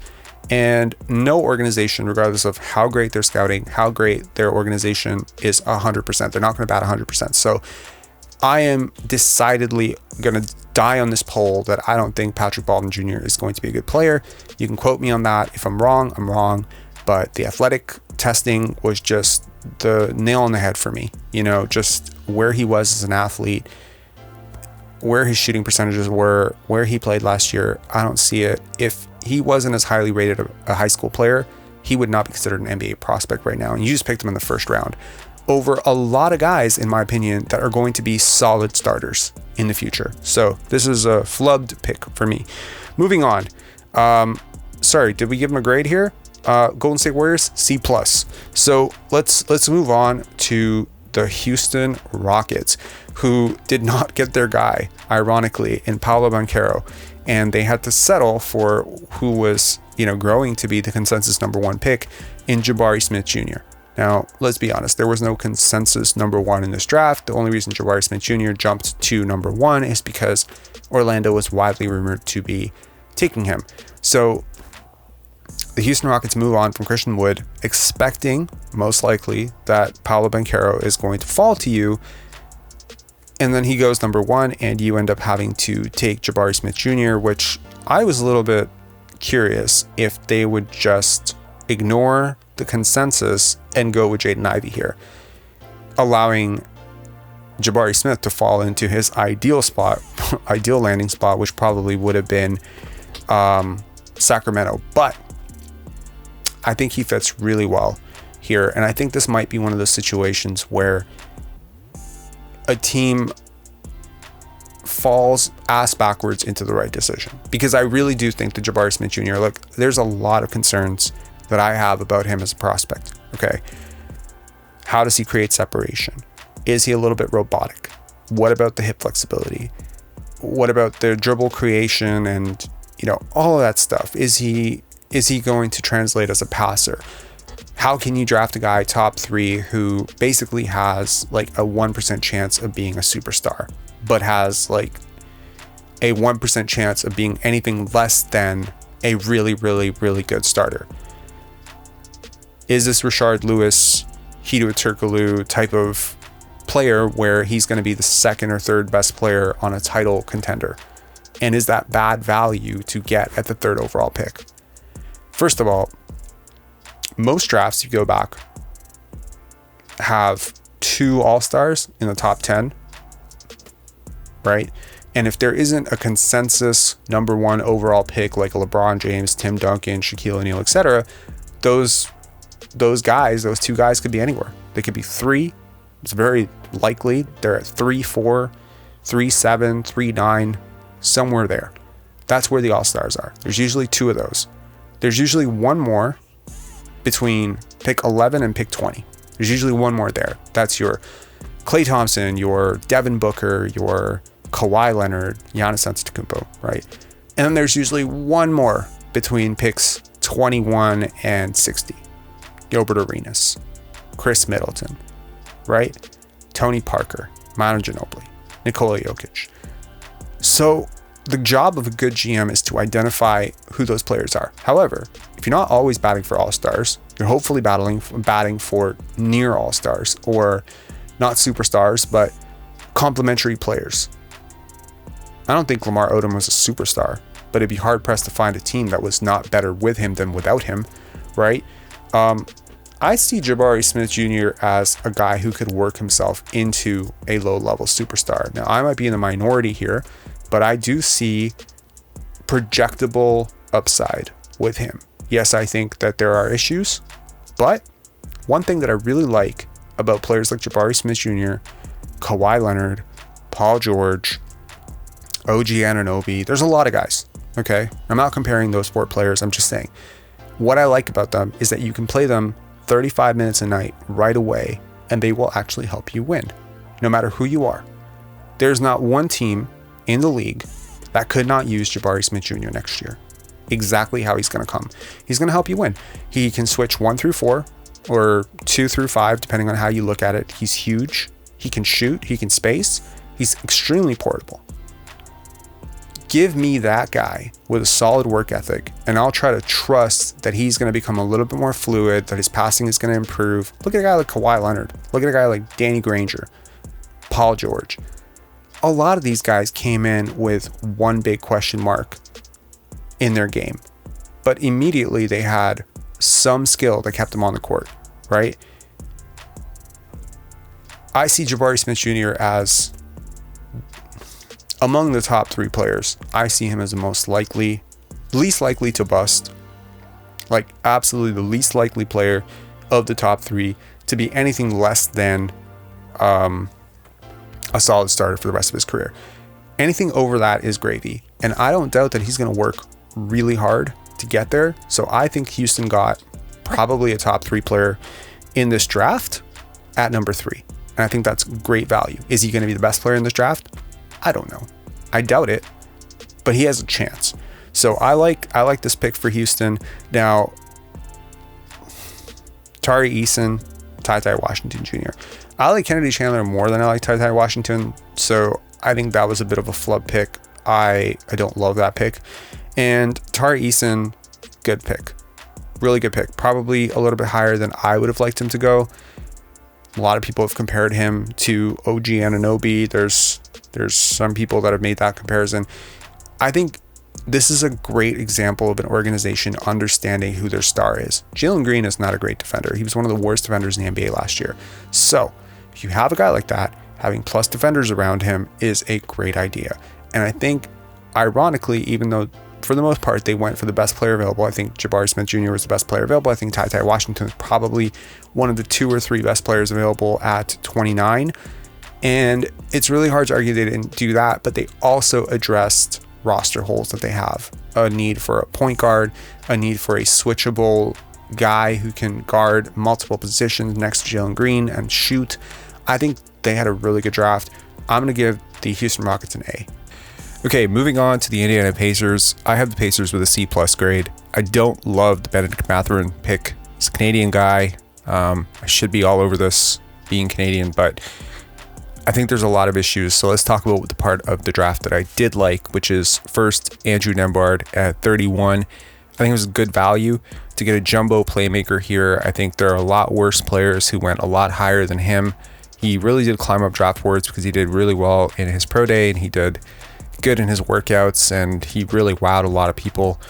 And no organization, regardless of how great their scouting, how great their organization is 100%, they're not going to bat 100%. So I am decidedly going to die on this poll that I don't think Patrick Baldwin Jr. is going to be a good player. You can quote me on that. If I'm wrong, I'm wrong. But the athletic testing was just the nail on the head for me. You know, just where he was as an athlete, where his shooting percentages were, where he played last year, I don't see it. If he wasn't as highly rated a high school player, he would not be considered an NBA prospect right now. And you just picked him in the first round over a lot of guys, in my opinion, that are going to be solid starters in the future. So this is a flubbed pick for me. Moving on. Sorry, did we give him a grade here? Golden State Warriors, C+. So let's move on to the Houston Rockets, who did not get their guy, ironically, in Paolo Banchero, and they had to settle for who was, you know, growing to be the consensus #1 pick in Jabari Smith Jr. Now, let's be honest, there was no consensus #1 in this draft. The only reason Jabari Smith Jr. jumped to #1 is because Orlando was widely rumored to be taking him. So the Houston Rockets move on from Christian Wood, expecting most likely that Paolo Banchero is going to fall to you, and then he goes #1, and you end up having to take Jabari Smith Jr., which I was a little bit curious if they would just ignore the consensus and go with Jaden Ivey here, allowing Jabari Smith to fall into his ideal landing spot, which probably would have been Sacramento. But I think he fits really well here, and I think this might be one of those situations where a team falls ass backwards into the right decision, because I really do think that Jabari Smith Jr., look, there's a lot of concerns that I have about him as a prospect. Okay, how does he create separation? Is he a little bit robotic? What about the hip flexibility? What about the dribble creation and, you know, all of that stuff? Is he going to translate as a passer? How can you draft a guy top 3 who basically has like a 1% chance of being a superstar, but has like a 1% chance of being anything less than a really, really, really good starter? Is this Rashard Lewis, Hedo Turkoglu type of player where he's going to be the second or third best player on a title contender? And is that bad value to get at the 3rd overall pick? First of all, most drafts, if you go back, have 2 all-stars in the top 10, right? And if there isn't a consensus number 1 overall pick like a LeBron James, Tim Duncan, Shaquille O'Neal, etc., those 2 guys could be anywhere. They could be 3. It's very likely they're at 3-4, 3-7, 3-9, somewhere there. That's where the all-stars are. There's usually 2 of those. There's usually 1 more between pick 11 and pick 20. There's usually 1 more there. That's your Klay Thompson, your Devin Booker, your Kawhi Leonard, Giannis Antetokounmpo, right? And then there's usually 1 more between picks 21 and 60. Gilbert Arenas, Chris Middleton, right? Tony Parker, Manu Ginobili, Nikola Jokic. So the job of a good GM is to identify who those players are. However, if you're not always batting for all-stars, you're hopefully batting for near all-stars, or not superstars, but complementary players. I don't think Lamar Odom was a superstar, but it'd be hard-pressed to find a team that was not better with him than without him, right? I see Jabari Smith Jr. as a guy who could work himself into a low-level superstar. Now, I might be in the minority here, but I do see projectable upside with him. Yes, I think that there are issues, but one thing that I really like about players like Jabari Smith Jr., Kawhi Leonard, Paul George, OG Anunoby, there's a lot of guys, okay? I'm not comparing those 4 players, I'm just saying. What I like about them is that you can play them 35 minutes a night right away, and they will actually help you win, no matter who you are. There's not one team in the league that could not use Jabari Smith Jr. next year. Exactly how he's going to come. He's going to help you win. He can switch 1 through 4 or 2 through 5, depending on how you look at it. He's huge. He can shoot. He can space. He's extremely portable. Give me that guy with a solid work ethic, and I'll try to trust that he's going to become a little bit more fluid, that his passing is going to improve. Look at a guy like Kawhi Leonard. Look at a guy like Danny Granger, Paul George. A lot of these guys came in with one big question mark in their game, but immediately they had some skill that kept them on the court, right? I see Jabari Smith Jr. as among the top 3 players. I see him as the least likely to bust, like absolutely the least likely player of the top 3 to be anything less than a solid starter for the rest of his career. Anything over that is gravy, and I don't doubt that he's going to work really hard to get there. So I think Houston got probably a top 3 player in this draft at number 3, and I think that's great value. Is he going to be the best player in this draft? I don't know. I doubt it, but he has a chance. So I like this pick for Houston. Now, Tari Eason, Ty Washington Jr. I like Kennedy Chandler more than I like Ty Washington, so I think that was a bit of a flub pick. I don't love that pick. And Tari Eason, good pick. Really good pick. Probably a little bit higher than I would have liked him to go. A lot of people have compared him to OG Anunoby. There's some people that have made that comparison. I think this is a great example of an organization understanding who their star is. Jalen Green is not a great defender. He was one of the worst defenders in the NBA last year. So if you have a guy like that, having plus defenders around him is a great idea. And I think, ironically, even though for the most part they went for the best player available, I think Jabari Smith Jr. was the best player available. I think Ty Washington is probably one of the 2 or 3 best players available at 29. And it's really hard to argue they didn't do that, but they also addressed roster holes that they have. A need for a point guard, a need for a switchable guy who can guard multiple positions next to Jalen Green and shoot. I think they had a really good draft. I'm going to give the Houston Rockets an A. Okay, moving on to the Indiana Pacers. I have the Pacers with a C+ grade. I don't love the Benedict Mathurin pick. He's a Canadian guy. I should be all over this being Canadian, but I think there's a lot of issues. So let's talk about the part of the draft that I did like, which is first Andrew Nembhard at 31. I think it was good value to get a jumbo playmaker here. I think there are a lot worse players who went a lot higher than him. He really did climb up draft boards because he did really well in his pro day, and he did good in his workouts, and he really wowed a lot of people.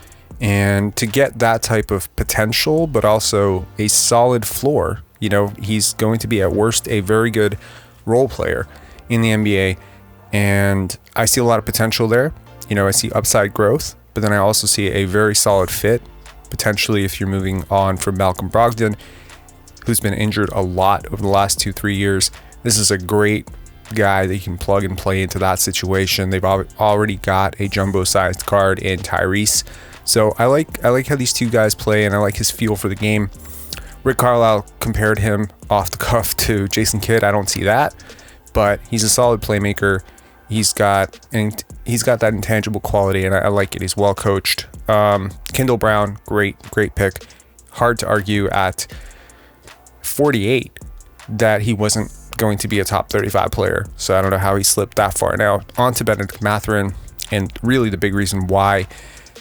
And to get that type of potential, but also a solid floor, you know, he's going to be at worst a very good role player in the NBA. And I see a lot of potential there. You know, I see upside growth, but then I also see a very solid fit, potentially if you're moving on from Malcolm Brogdon, who's been injured a lot over the last 2-3 years. This is a great guy that you can plug and play into that situation. They've already got a jumbo-sized guard in Tyrese. So I like how these two guys play, and I like his feel for the game. Rick Carlisle compared him off the cuff to Jason Kidd. I don't see that, but he's a solid playmaker. He's got that intangible quality, and I like it. He's well coached. Kendall Brown, great pick. Hard to argue at 48 that he wasn't going to be a top 35 player. So I don't know how he slipped that far. Now on to Benedict Mathurin, and really the big reason why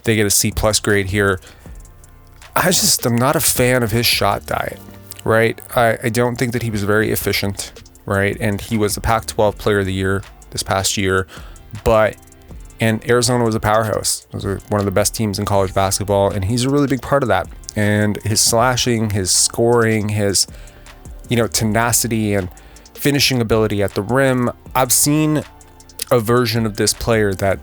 they get a C+ grade here. I'm not a fan of his shot diet, right? I don't think that he was very efficient, right? And he was the Pac-12 Player of the Year this past year, and Arizona was a powerhouse. It was one of the best teams in college basketball, and he's a really big part of that. And his slashing, his scoring, his, you know, tenacity and finishing ability at the rim. I've seen a version of this player that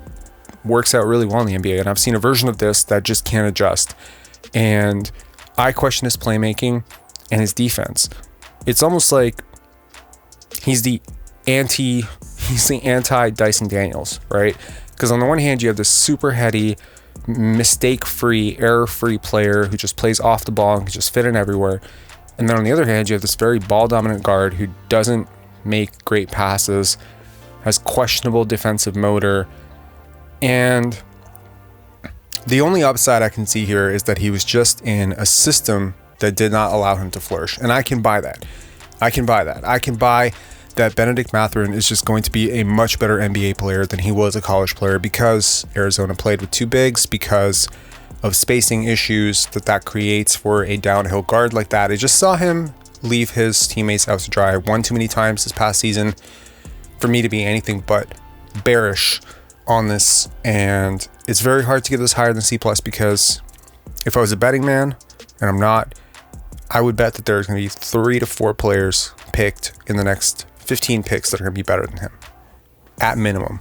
works out really well in the NBA, and I've seen a version of this that just can't adjust. And I question his playmaking and his defense. It's almost like he's the anti Dyson Daniels, right? Because on the one hand, you have this super heady, mistake-free, error-free player who just plays off the ball and can just fit in everywhere. And then on the other hand, you have this very ball-dominant guard who doesn't make great passes, has questionable defensive motor. And the only upside I can see here is that he was just in a system that did not allow him to flourish. And I can buy that. I can buy that Benedict Mathurin is just going to be a much better NBA player than he was a college player, because Arizona played with two bigs, because of spacing issues that creates for a downhill guard like that. I just saw him leave his teammates out to dry one too many times this past season for me to be anything but bearish on this. And it's very hard to give this higher than C+, because if I was a betting man, and I'm not, I would bet that there's going to be 3 to 4 players picked in the next 15 picks that are going to be better than him, at minimum.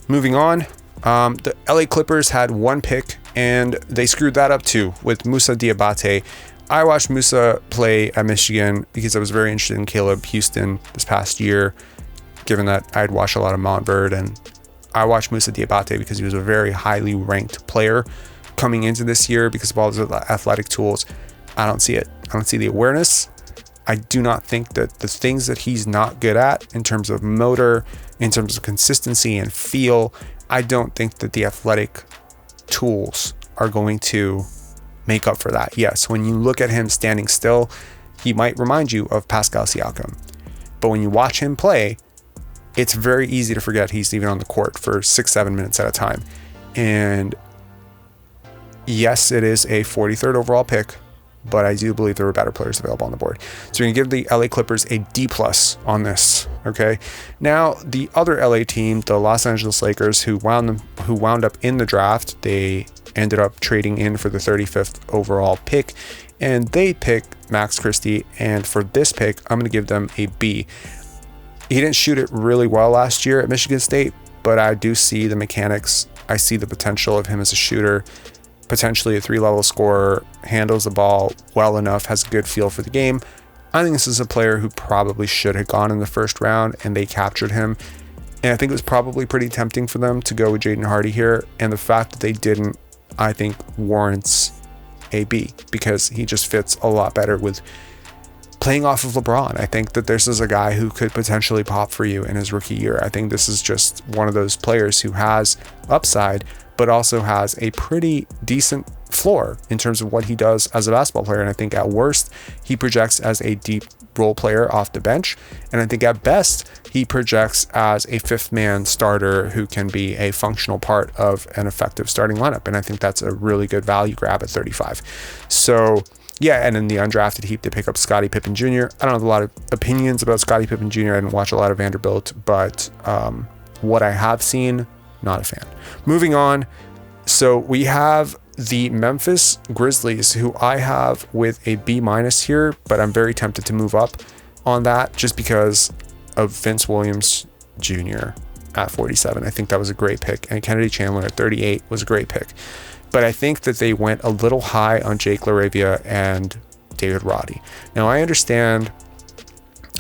Moving on, the LA Clippers had 1 pick, and they screwed that up too with Moussa Diabate. I watched Moussa play at Michigan because I was very interested in Caleb Houston this past year, given that I'd watched a lot of Montverde, and I watched Moussa Diabate because he was a very highly ranked player coming into this year because of all his athletic tools. I don't see it. I don't see the awareness. I do not think that the things that he's not good at in terms of motor, in terms of consistency and feel, I don't think that the athletic tools are going to make up for that. Yes, when you look at him standing still, he might remind you of Pascal Siakam. But when you watch him play, it's very easy to forget he's even on the court for 6-7 minutes at a time. And yes, it is a 43rd overall pick, but I do believe there were better players available on the board. So we're going to give the LA Clippers a D+ on this, okay? Now, the other LA team, the Los Angeles Lakers, who wound up in the draft, they ended up trading in for the 35th overall pick, and they picked Max Christie, and for this pick, I'm going to give them a B. He didn't shoot it really well last year at Michigan State, but I do see the mechanics. I see the potential of him as a shooter, potentially a 3-level scorer, handles the ball well enough, has a good feel for the game. I think this is a player who probably should have gone in the first round, and they captured him. And I think it was probably pretty tempting for them to go with Jaden Hardy here. And the fact that they didn't, I think, warrants a B, because he just fits a lot better with playing off of LeBron. I think that this is a guy who could potentially pop for you in his rookie year. I think this is just one of those players who has upside, but also has a pretty decent floor in terms of what he does as a basketball player. And I think at worst, he projects as a deep role player off the bench. And I think at best, he projects as a 5th-man starter who can be a functional part of an effective starting lineup. And I think that's a really good value grab at 35. So yeah, and in the undrafted heap, they pick up Scottie Pippen Jr. I don't have a lot of opinions about Scottie Pippen Jr. I didn't watch a lot of Vanderbilt, but what I have seen Not a fan. Moving on. So we have the Memphis Grizzlies, who I have with a B- here, but I'm very tempted to move up on that just because of Vince Williams Jr. at 47. I think that was a great pick. And Kennedy Chandler at 38 was a great pick. But I think that they went a little high on Jake LaRavia and David Roddy. Now, I understand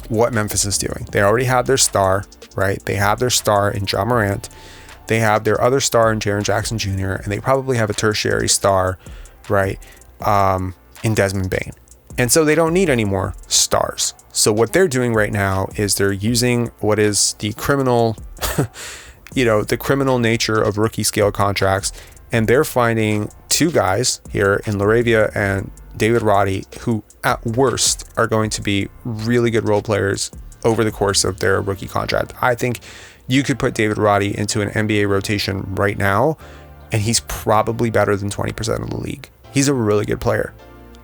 what Memphis is doing. They already have their star, right? They have their star in Ja Morant. They have their other star in Jaren Jackson Jr., and they probably have a tertiary star, right, in Desmond Bane. And so they don't need any more stars. So what they're doing right now is they're using what is the criminal, the criminal nature of rookie scale contracts, and they're finding two guys here in LaRavia and David Roddy, who at worst are going to be really good role players over the course of their rookie contract. I think you could put David Roddy into an NBA rotation right now, and he's probably better than 20% of the league. He's a really good player.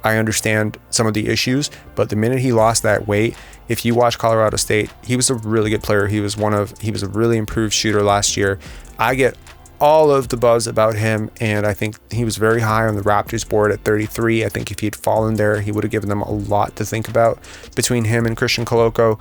I understand some of the issues, but the minute he lost that weight, if you watch Colorado State, he was a really good player. He was a really improved shooter last year. I get all of the buzz about him, and I think he was very high on the Raptors board at 33. I think if he'd fallen there, he would have given them a lot to think about between him and Christian Koloko.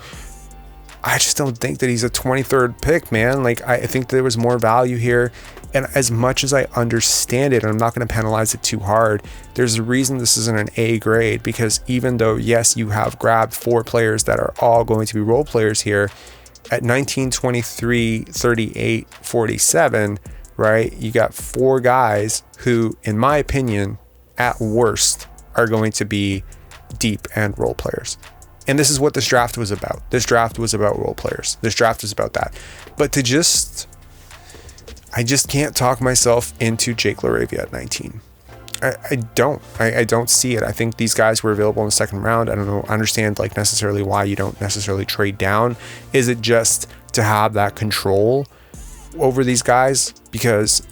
I just don't think that he's a 23rd pick, man. Like, I think there was more value here. And as much as I understand it, and I'm not going to penalize it too hard, there's a reason this isn't an A grade, because even though, yes, you have grabbed 4 players that are all going to be role players here at 19, 23, 38, 47, right? You got 4 guys who, in my opinion, at worst, are going to be deep end role players. And this is what this draft was about. This draft was about role players. This draft was about that. But I just can't talk myself into Jake LaRavia at 19. I don't see it. I think these guys were available in the second round. I don't understand like necessarily why you don't necessarily trade down. Is it just to have that control over these guys? Because,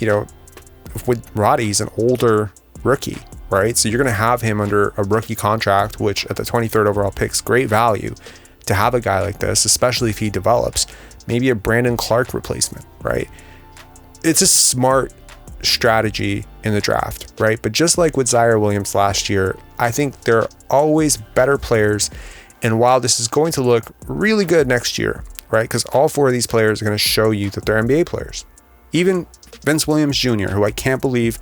with Roddy, he's an older rookie, right? So you're going to have him under a rookie contract, which at the 23rd overall pick's great value to have a guy like this, especially if he develops. Maybe a Brandon Clark replacement, right? It's a smart strategy in the draft, right? But just like with Zaire Williams last year, I think there are always better players. And while this is going to look really good next year, right? Because all 4 of these players are going to show you that they're NBA players. Even Vince Williams Jr., who I can't believe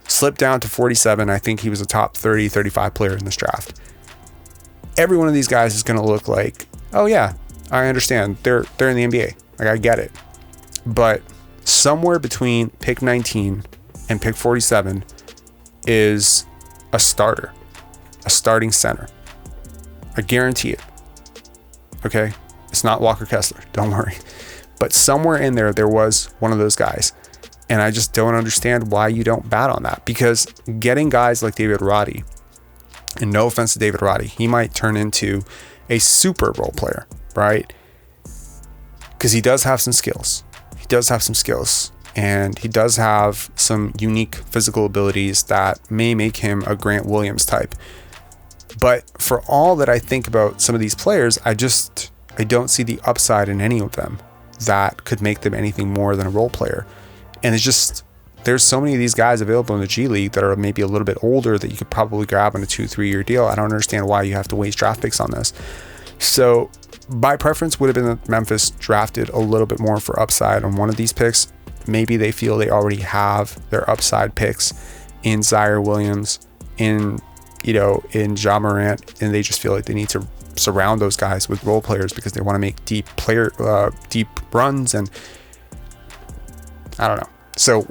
slipped down to 47. I think he was a top 30, 35 player in this draft. Every one of these guys is going to look like, oh yeah, I understand. They're in the NBA. Like, I get it. But somewhere between pick 19 and pick 47 is a starter, a starting center. I guarantee it. Okay? It's not Walker Kessler. Don't worry. But somewhere in there was one of those guys. And I just don't understand why you don't bat on that, because getting guys like David Roddy, and no offense to David Roddy, he might turn into a super role player, right? Because he does have some skills. And he does have some unique physical abilities that may make him a Grant Williams type. But for all that I think about some of these players, I don't see the upside in any of them that could make them anything more than a role player. And it's just, there's so many of these guys available in the G League that are maybe a little bit older that you could probably grab on a 2-3 year deal. I don't understand why you have to waste draft picks on this. So my preference would have been that Memphis drafted a little bit more for upside on one of these picks. Maybe they feel they already have their upside picks in Zaire Williams, in Ja Morant, and they just feel like they need to surround those guys with role players because they want to make deep runs, and I don't know. So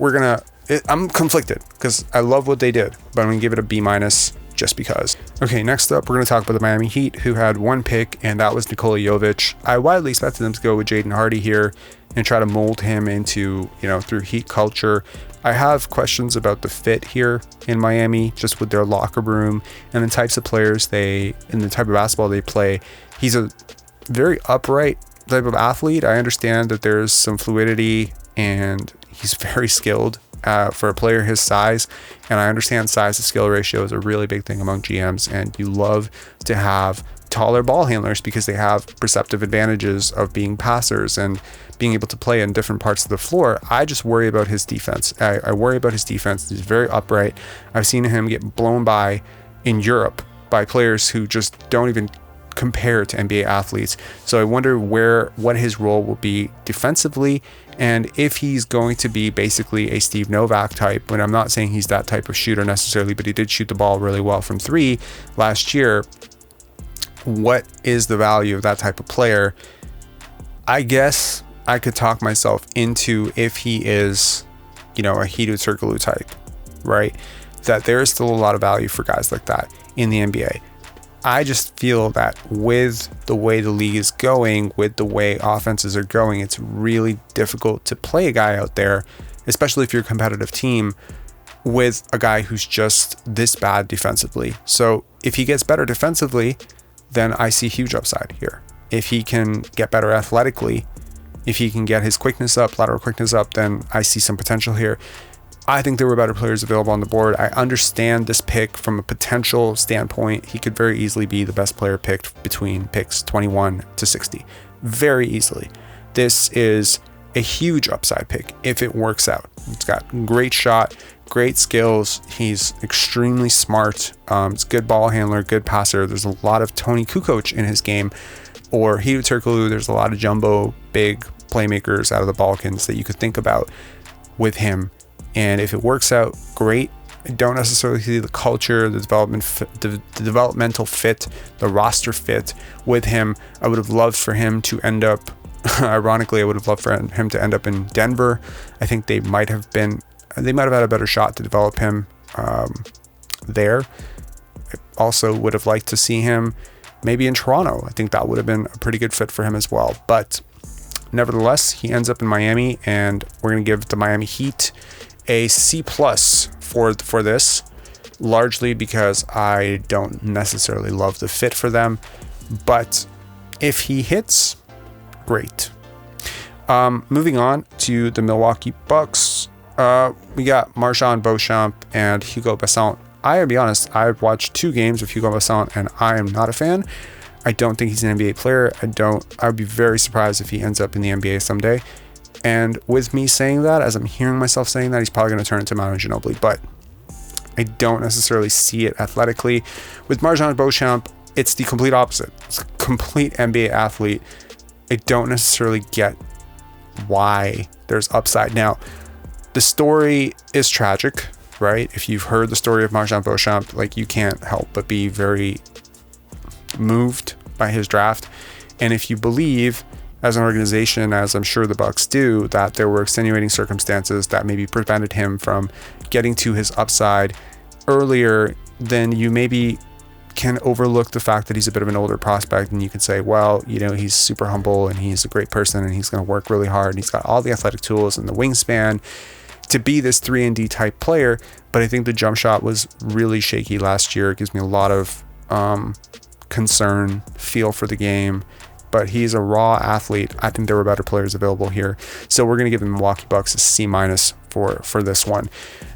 I'm conflicted because I love what they did, but I'm gonna give it a B- just because. Okay, next up, we're gonna talk about the Miami Heat, who had 1 pick, and that was Nikola Jovic. I widely expected them to go with Jaden Hardy here and try to mold him into, through Heat culture. I have questions about the fit here in Miami, just with their locker room and the types of players and the type of basketball they play. He's a very upright type of athlete. I understand that there's some fluidity and he's very skilled for a player his size. And I understand size to skill ratio is a really big thing among GMs, and you love to have taller ball handlers because they have perceptive advantages of being passers and being able to play in different parts of the floor. I just worry about his defense. I worry about his defense. He's very upright. I've seen him get blown by in Europe by players who just don't even compare to NBA athletes. So I wonder what his role will be defensively, and if he's going to be basically a Steve Novak type. But I'm not saying he's that type of shooter necessarily, but he did shoot the ball really well from three last year. What is the value of that type of player? I guess I could talk myself into, if he is, a Hedo Turkoglu type, right? That there is still a lot of value for guys like that in the NBA. I just feel that with the way the league is going, with the way offenses are going, it's really difficult to play a guy out there, especially if you're a competitive team, with a guy who's just this bad defensively. So if he gets better defensively, then I see huge upside here. If he can get better athletically, if he can get his quickness up, lateral quickness up, then I see some potential here. I think there were better players available on the board. I understand this pick from a potential standpoint. He could very easily be the best player picked between picks 21 to 60. Very easily. This is a huge upside pick if it works out. He's got great shot, great skills. He's extremely smart. He's a good ball handler, good passer. There's a lot of Tony Kukoc in his game, or Hedo Turkoglu. There's a lot of jumbo big playmakers out of the Balkans that you could think about with him. And if it works out, great. I don't necessarily see the culture, the developmental fit, the roster fit with him. I would have loved for him to end up, ironically, I would have loved for him to end up in Denver. I think they might have had a better shot to develop him there. I also would have liked to see him maybe in Toronto. I think that would have been a pretty good fit for him as well. But nevertheless, he ends up in Miami, and we're going to give the Miami Heat a C+ for this, largely because I don't necessarily love the fit for them, but if he hits, great. Moving on to the Milwaukee Bucks, we got MarJon Beauchamp and Hugo Besson. I gotta be honest, I've watched 2 games of Hugo Besson and I am not a fan. I don't think he's an NBA player. I would be very surprised if he ends up in the NBA someday. And with me saying that, as I'm hearing myself saying that, he's probably going to turn into Manu Ginobili, but I don't necessarily see it athletically. With MarJon Beauchamp, it's the complete opposite. It's a complete NBA athlete. I don't necessarily get why there's upside. Now, the story is tragic, right? If you've heard the story of MarJon Beauchamp, like, you can't help but be very moved by his draft. And if you believe, as an organization, as I'm sure the Bucks do, that there were extenuating circumstances that maybe prevented him from getting to his upside earlier, then you maybe can overlook the fact that he's a bit of an older prospect, and you can say, well, he's super humble and he's a great person and he's going to work really hard and he's got all the athletic tools and the wingspan to be this 3-and-D type player. But I think the jump shot was really shaky last year. It gives me a lot of concern, feel for the game. But he's a raw athlete. I think there were better players available here. So we're going to give the Milwaukee Bucks a C- for this one.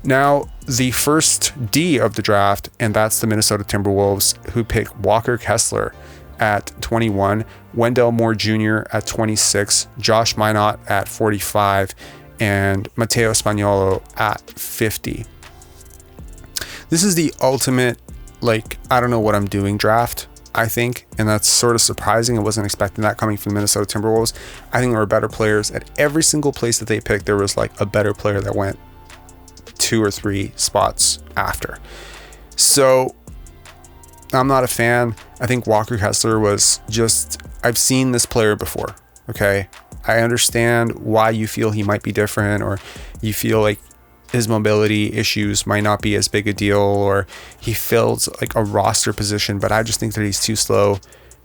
Now, the first D of the draft, and that's the Minnesota Timberwolves, who picked Walker Kessler at 21, Wendell Moore Jr. at 26, Josh Minott at 45, and Matteo Spagnolo at 50. This is the ultimate, I don't know what I'm doing draft, I think, and that's sort of surprising. I wasn't expecting that coming from the Minnesota Timberwolves. I think there were better players at every single place that they picked. There was a better player that went 2 or 3 spots after. So I'm not a fan. I think Walker Kessler was just, I've seen this player before. Okay. I understand why you feel he might be different, or you feel like his mobility issues might not be as big a deal, or he fills a roster position, but I just think that he's too slow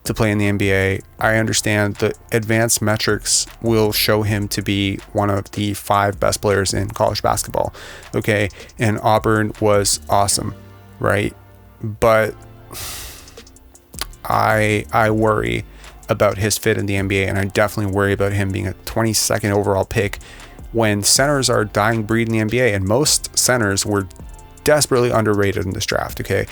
to play in the NBA. I understand the advanced metrics will show him to be one of the 5 best players in college basketball. Okay. And Auburn was awesome, right? But I worry about his fit in the NBA, and I definitely worry about him being a 22nd overall pick when centers are a dying breed in the NBA, and most centers were desperately underrated in this draft. Okay,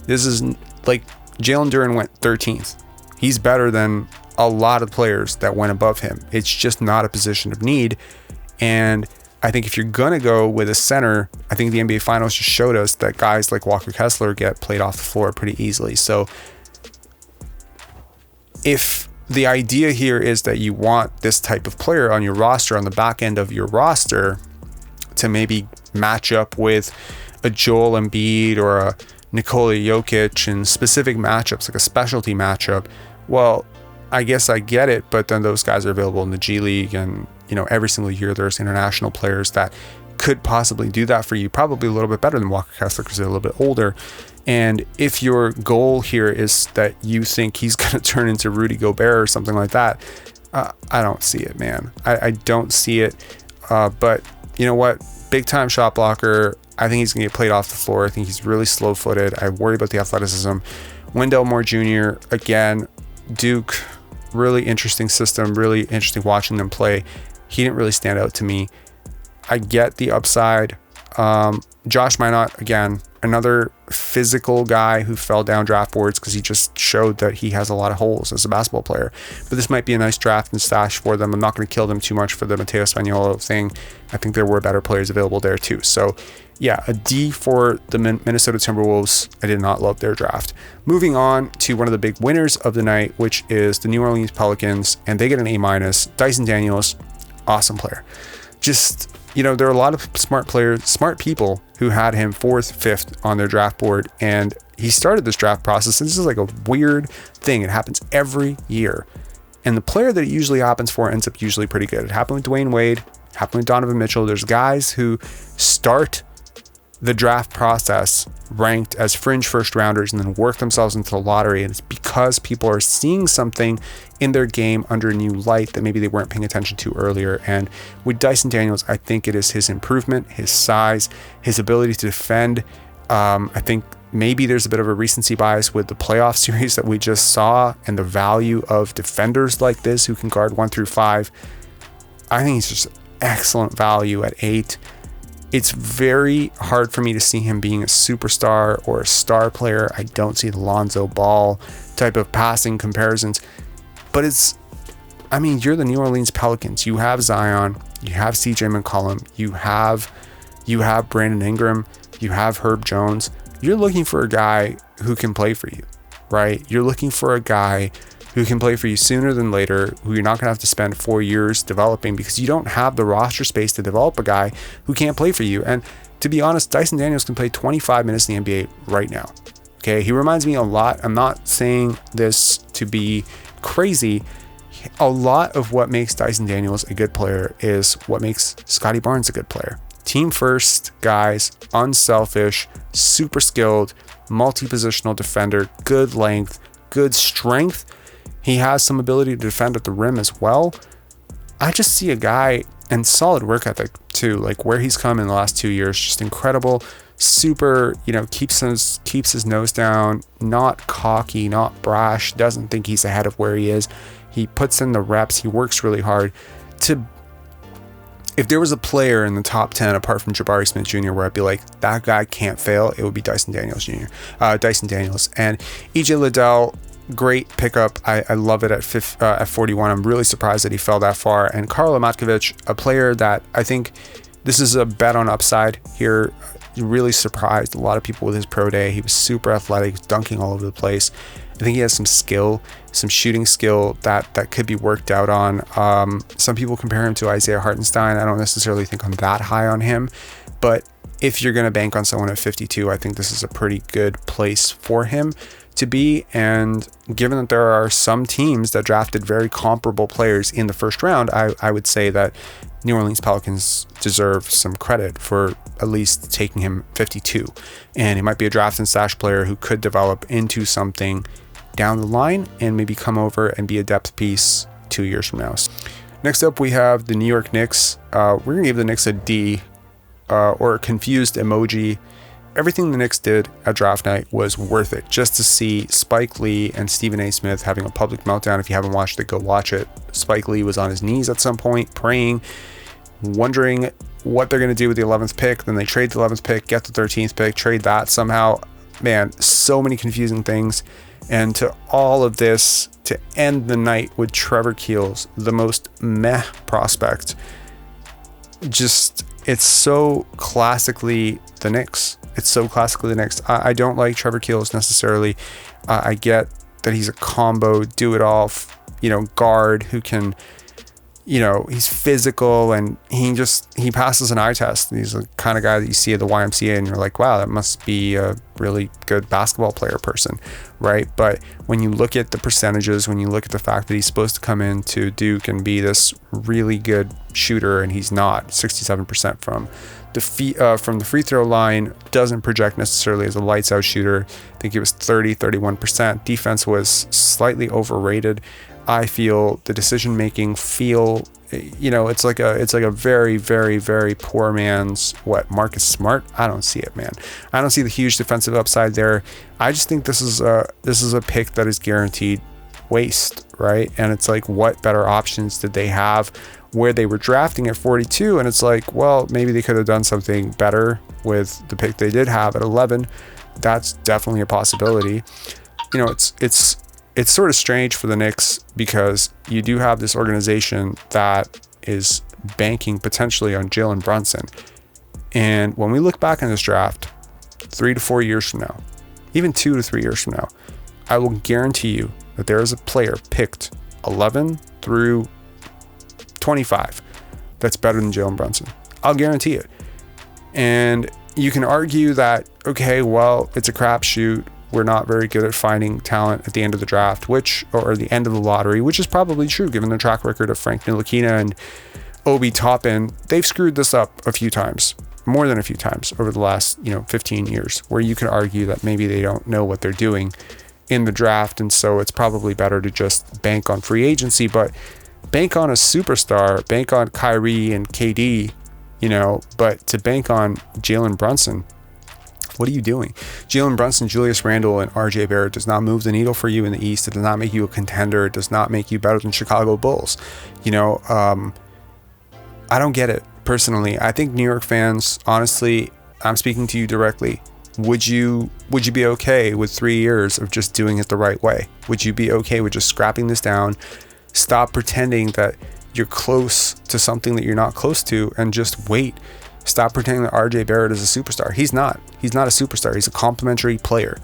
this is Jalen Duren went 13th He's better than a lot of players that went above him. It's just not a position of need. And I think if you're going to go with a center, I think the NBA Finals just showed us that guys like Walker Kessler get played off the floor pretty easily. So if the idea here is that you want this type of player on your roster, on the back end of your roster, to maybe match up with a Joel Embiid or a Nikola Jokic in specific matchups, like a specialty matchup, well, I guess I get it, but then those guys are available in the G League, and you know, every single year there's international players that could possibly do that for you, probably a little bit better than Walker Kessler because they're a little bit older. And if your goal here is that you think he's going to turn into Rudy Gobert or something like that, I don't see it, man. I don't see it. But you know what? Big time shot blocker. I think he's going to get played off the floor. I think he's really slow footed. I worry about the athleticism. Wendell Moore Jr., again, Duke, really interesting system, really interesting watching them play. He didn't really stand out to me. I get the upside. Josh Minot, again, another physical guy who fell down draft boards because he just showed that he has a lot of holes as a basketball player. But this might be a nice draft and stash for them. I'm not going to kill them too much for the Matteo Spaniolo thing. I think there were better players available there too. So yeah, a D for the Minnesota Timberwolves. I did not love their draft. Moving on to one of the big winners of the night, which is the New Orleans Pelicans, and they get an A-. Dyson Daniels, awesome player. Just, you know, there are a lot of smart players, smart people who had him 4th, 5th on their draft board, and he started this draft process. And this is like a weird thing. It happens every year. And the player that it usually happens for ends up usually pretty good. It happened with Dwayne Wade, happened with Donovan Mitchell. There's guys who start the draft process ranked as fringe first rounders and then work themselves into the lottery. And it's because people are seeing something in their game under a new light that maybe they weren't paying attention to earlier. And with Dyson Daniels, I think it is his improvement, his size, his ability to defend. I think maybe there's a bit of a recency bias with the playoff series that we just saw and the value of defenders like this who can guard 1 through 5. I think he's just excellent value at 8. It's very hard for me to see him being a superstar or a star player. I don't see the Lonzo Ball type of passing comparisons. But it's, I mean, you're the New Orleans Pelicans. You have Zion. You have CJ McCollum. You have Brandon Ingram. You have Herb Jones. You're looking for a guy who can play for you, right? You're looking for a guy who can play for you sooner than later, who you're not going to have to spend 4 years developing because you don't have the roster space to develop a guy who can't play for you. And to be honest, Dyson Daniels can play 25 minutes in the NBA right now. Okay, he reminds me a lot. I'm not saying this to be crazy. A lot of what makes Dyson Daniels a good player is what makes Scottie Barnes a good player. Team first guys, unselfish, super skilled, multi-positional defender, good length, good strength. He has some ability to defend at the rim as well. I just see a guy, and solid work ethic too, like where he's come in the last 2 years, just incredible. Super, you know, keeps his nose down, not cocky, not brash, doesn't think he's ahead of where he is. He puts in the reps, he works really hard. If there was a player in the top 10 apart from Jabari Smith Jr. where I'd be like, that guy can't fail, it would be Dyson Daniels Jr. Dyson Daniels. And EJ Liddell, great pickup. I love it at 41. I'm really surprised that he fell that far. And Karlo Matkovic, a player that I think this is a bet on upside here. Really surprised a lot of people with his pro day. He was super athletic, dunking all over the place. I think he has some skill, some shooting skill that could be worked out on. Some people compare him to Isaiah Hartenstein. I don't necessarily think I'm that high on him, but if you're going to bank on someone at 52, I think this is a pretty good place for him to be. And given that there are some teams that drafted very comparable players in the first round, I would say that New Orleans Pelicans deserve some credit for at least taking him 52. And he might be a draft and stash player who could develop into something down the line and maybe come over and be a depth piece 2 years from now. Next up, we have the New York Knicks. We're going to give the Knicks a D or a confused emoji. Everything the Knicks did at draft night was worth it. Just to see Spike Lee and Stephen A. Smith having a public meltdown. If you haven't watched it, go watch it. Spike Lee was on his knees at some point, praying, wondering what they're going to do with the 11th pick. Then they trade the 11th pick, get the 13th pick, trade that somehow. man, so many confusing things. And to all of this, to end the night with Trevor Keels, the most meh prospect. Just, it's so classically the Knicks. It's so classically the Knicks. I don't like Trevor Keels necessarily. I get that he's a combo, do-it-all, guard who can, he's physical and he passes an eye test. He's the kind of guy that you see at the YMCA and you're like, wow, that must be a really good basketball player person, right? But when you look at the percentages, when you look at the fact that he's supposed to come into Duke and be this really good shooter and he's not, 67% from the free throw line, doesn't project necessarily as a lights out shooter. I think it was 31%. Defense was slightly overrated. I feel the decision making it's like a very, very, very poor man's Marcus Smart. I don't see it, man. I don't see the huge defensive upside there. I just think this is a pick that is guaranteed waste, right? And it's like, what better options did they have where they were drafting at 42? And it's like, well, maybe they could have done something better with the pick they did have at 11. That's definitely a possibility. It's sort of strange for the Knicks because you do have this organization that is banking potentially on Jalen Brunson. And when we look back on this draft 3 to 4 years from now, even 2 to 3 years from now, I will guarantee you that there is a player picked 11 through 25 that's better than Jalen Brunson. I'll guarantee it. And you can argue that, okay, well, it's a crapshoot. We're not very good at finding talent at the end of the draft, or the end of the lottery, which is probably true given the track record of Frank Ntilikina and Obi Toppin. They've screwed this up a few times, more than a few times over the last 15 years, where you could argue that maybe they don't know what they're doing in the draft, and so it's probably better to just bank on free agency, but bank on a superstar, bank on Kyrie and KD, but to bank on Jalen Brunson, what are you doing? Jalen Brunson, Julius Randle, and RJ Barrett does not move the needle for you in the East. It does not make you a contender. It does not make you better than Chicago Bulls. I don't get it personally. I think New York fans, honestly, I'm speaking to you directly. Would you be okay with 3 years of just doing it the right way? Would you be okay with just scrapping this down? Stop pretending that you're close to something that you're not close to and just wait. Stop pretending that RJ Barrett is a superstar. He's not a superstar. He's a complimentary player,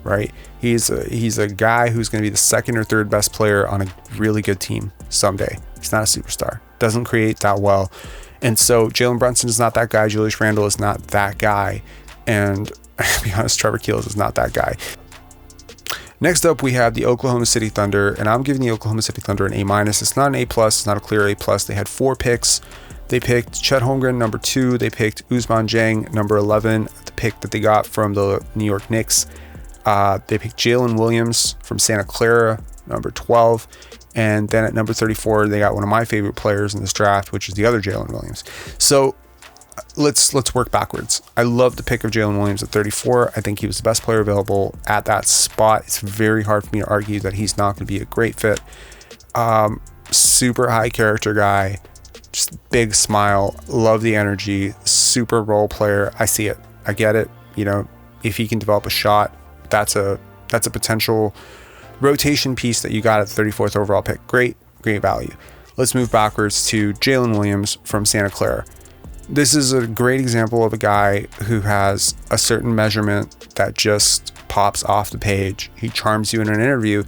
right? He's a guy who's going to be the second or third best player on a really good team someday. He's not a superstar. Doesn't create that well. And so Jalen Brunson is not that guy. Julius Randle is not that guy. And to be honest, Trevor Keels is not that guy. Next up, we have the Oklahoma City Thunder, and I'm giving the Oklahoma City Thunder an A-. It's not an A+. It's not a clear A+. They had 4 picks. They picked Chet Holmgren, number 2. They picked Ousmane Dieng, number 11, the pick that they got from the New York Knicks. They picked Jalen Williams from Santa Clara, number 12. And then at number 34, they got one of my favorite players in this draft, which is the other Jalen Williams. So let's work backwards. I love the pick of Jalen Williams at 34. I think he was the best player available at that spot. It's very hard for me to argue that he's not going to be a great fit. Super high character guy. Just big smile, love the energy, super role player. I see it. I get it. If he can develop a shot, that's a potential rotation piece that you got at the 34th overall pick. Great value. Let's move backwards to Jalen Williams from Santa Clara. This is a great example of a guy who has a certain measurement that just pops off the page. He charms you in an interview.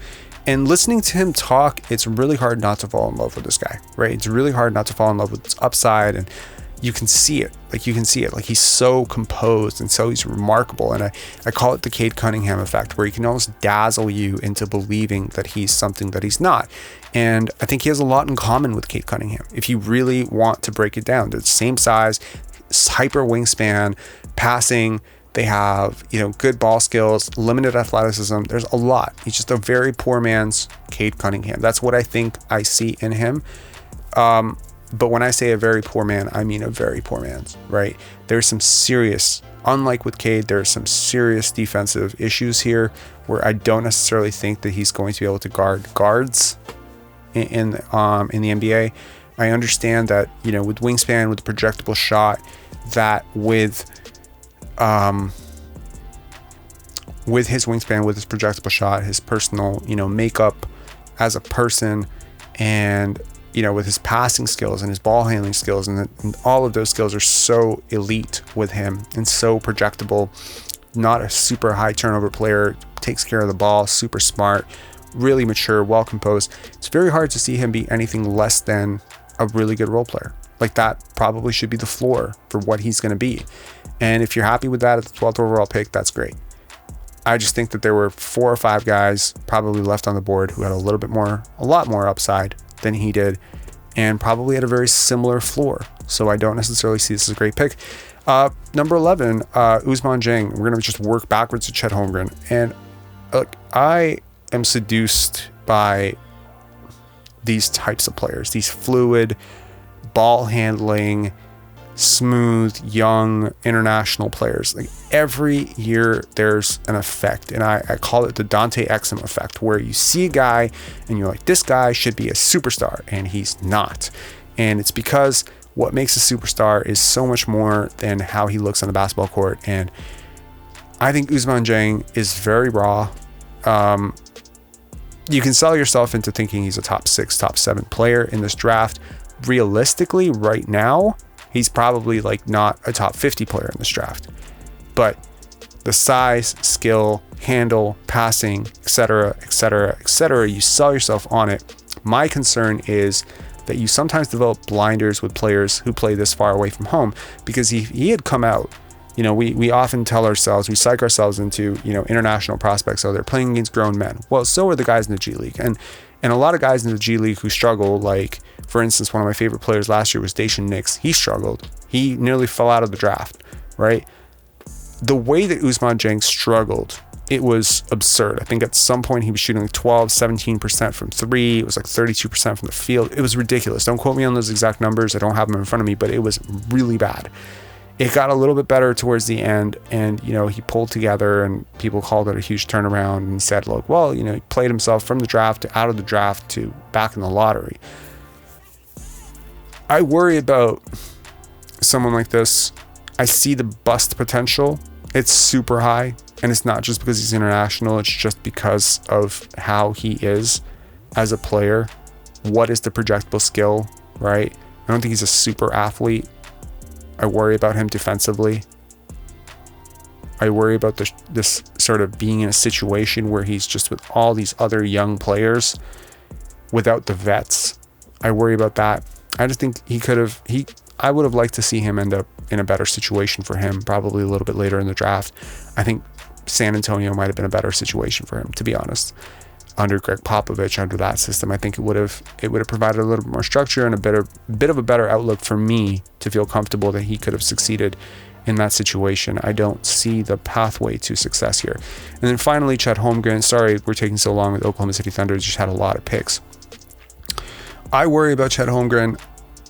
And listening to him talk, it's really hard not to fall in love with this guy, right? It's really hard not to fall in love with his upside, and you can see it. Like he's so composed, and so he's remarkable. And I call it the Cade Cunningham effect, where he can almost dazzle you into believing that he's something that he's not. And I think he has a lot in common with Cade Cunningham. If you really want to break it down, they're the same size, hyper wingspan, passing. They have, good ball skills, limited athleticism. There's a lot. He's just a very poor man's Cade Cunningham. That's what I think I see in him. But when I say a very poor man, I mean a very poor man's, right? There's some serious, unlike with Cade, there's some serious defensive issues here where I don't necessarily think that he's going to be able to guard guards in the NBA. I understand that, with wingspan, with the projectable shot, that with with his wingspan, with his projectable shot, his personal, makeup as a person, and, with his passing skills and his ball handling skills, and all of those skills are so elite with him and so projectable. Not a super high turnover player, takes care of the ball, super smart, really mature, well composed. It's very hard to see him be anything less than a really good role player. Like, that probably should be the floor for what he's going to be. And if you're happy with that at the 12th overall pick, that's great. I just think that there were 4 or 5 guys probably left on the board who had a lot more upside than he did, and probably had a very similar floor. So I don't necessarily see this as a great pick. Number 11, Ousmane Dieng. We're going to just work backwards to Chet Holmgren. And look, I am seduced by these types of players, these fluid, ball handling, smooth, young, international players. Like, every year there's an effect, and I call it the Dante Exum effect, where you see a guy and you're like, this guy should be a superstar, and he's not. And it's because what makes a superstar is so much more than how he looks on the basketball court. And I think Ousmane Dieng is very raw. You can sell yourself into thinking he's a top 6, top 7 player in this draft. Realistically, right now, he's probably not a top 50 player in this draft. But the size, skill, handle, passing, etc., you sell yourself on it. My concern is that you sometimes develop blinders with players who play this far away from home, because he had come out. We often tell ourselves, we psych ourselves into, international prospects, so they're playing against grown men. Well, so are the guys in the G League. And a lot of guys in the G League who struggle, like, for instance, one of my favorite players last year was Dacian Nix. He struggled. He nearly fell out of the draft, right? The way that Ousmane Dieng struggled, it was absurd. I think at some point he was shooting 17% from 3. It was 32% from the field. It was ridiculous. Don't quote me on those exact numbers. I don't have them in front of me, but it was really bad. It got a little bit better towards the end, and, he pulled together, and people called it a huge turnaround, and he said, look, well, he played himself from the draft to out of the draft to back in the lottery. I worry about someone like this. I see the bust potential. It's super high, and it's not just because he's international. It's just because of how he is as a player. What is the projectable skill, right? I don't think he's a super athlete. I worry about him defensively. I worry about this sort of being in a situation where he's just with all these other young players without the vets. I worry about that. I just think I would have liked to see him end up in a better situation for him, probably a little bit later in the draft. I think San Antonio might have been a better situation for him, to be honest. Under Greg Popovich, under that system, I think it would have provided a little bit more structure and a bit of a better outlook for me to feel comfortable that he could have succeeded in that situation. I don't see the pathway to success here. And then finally, Chet Holmgren. Sorry we're taking so long with Oklahoma City Thunder. Just had a lot of picks. I worry about Chet Holmgren.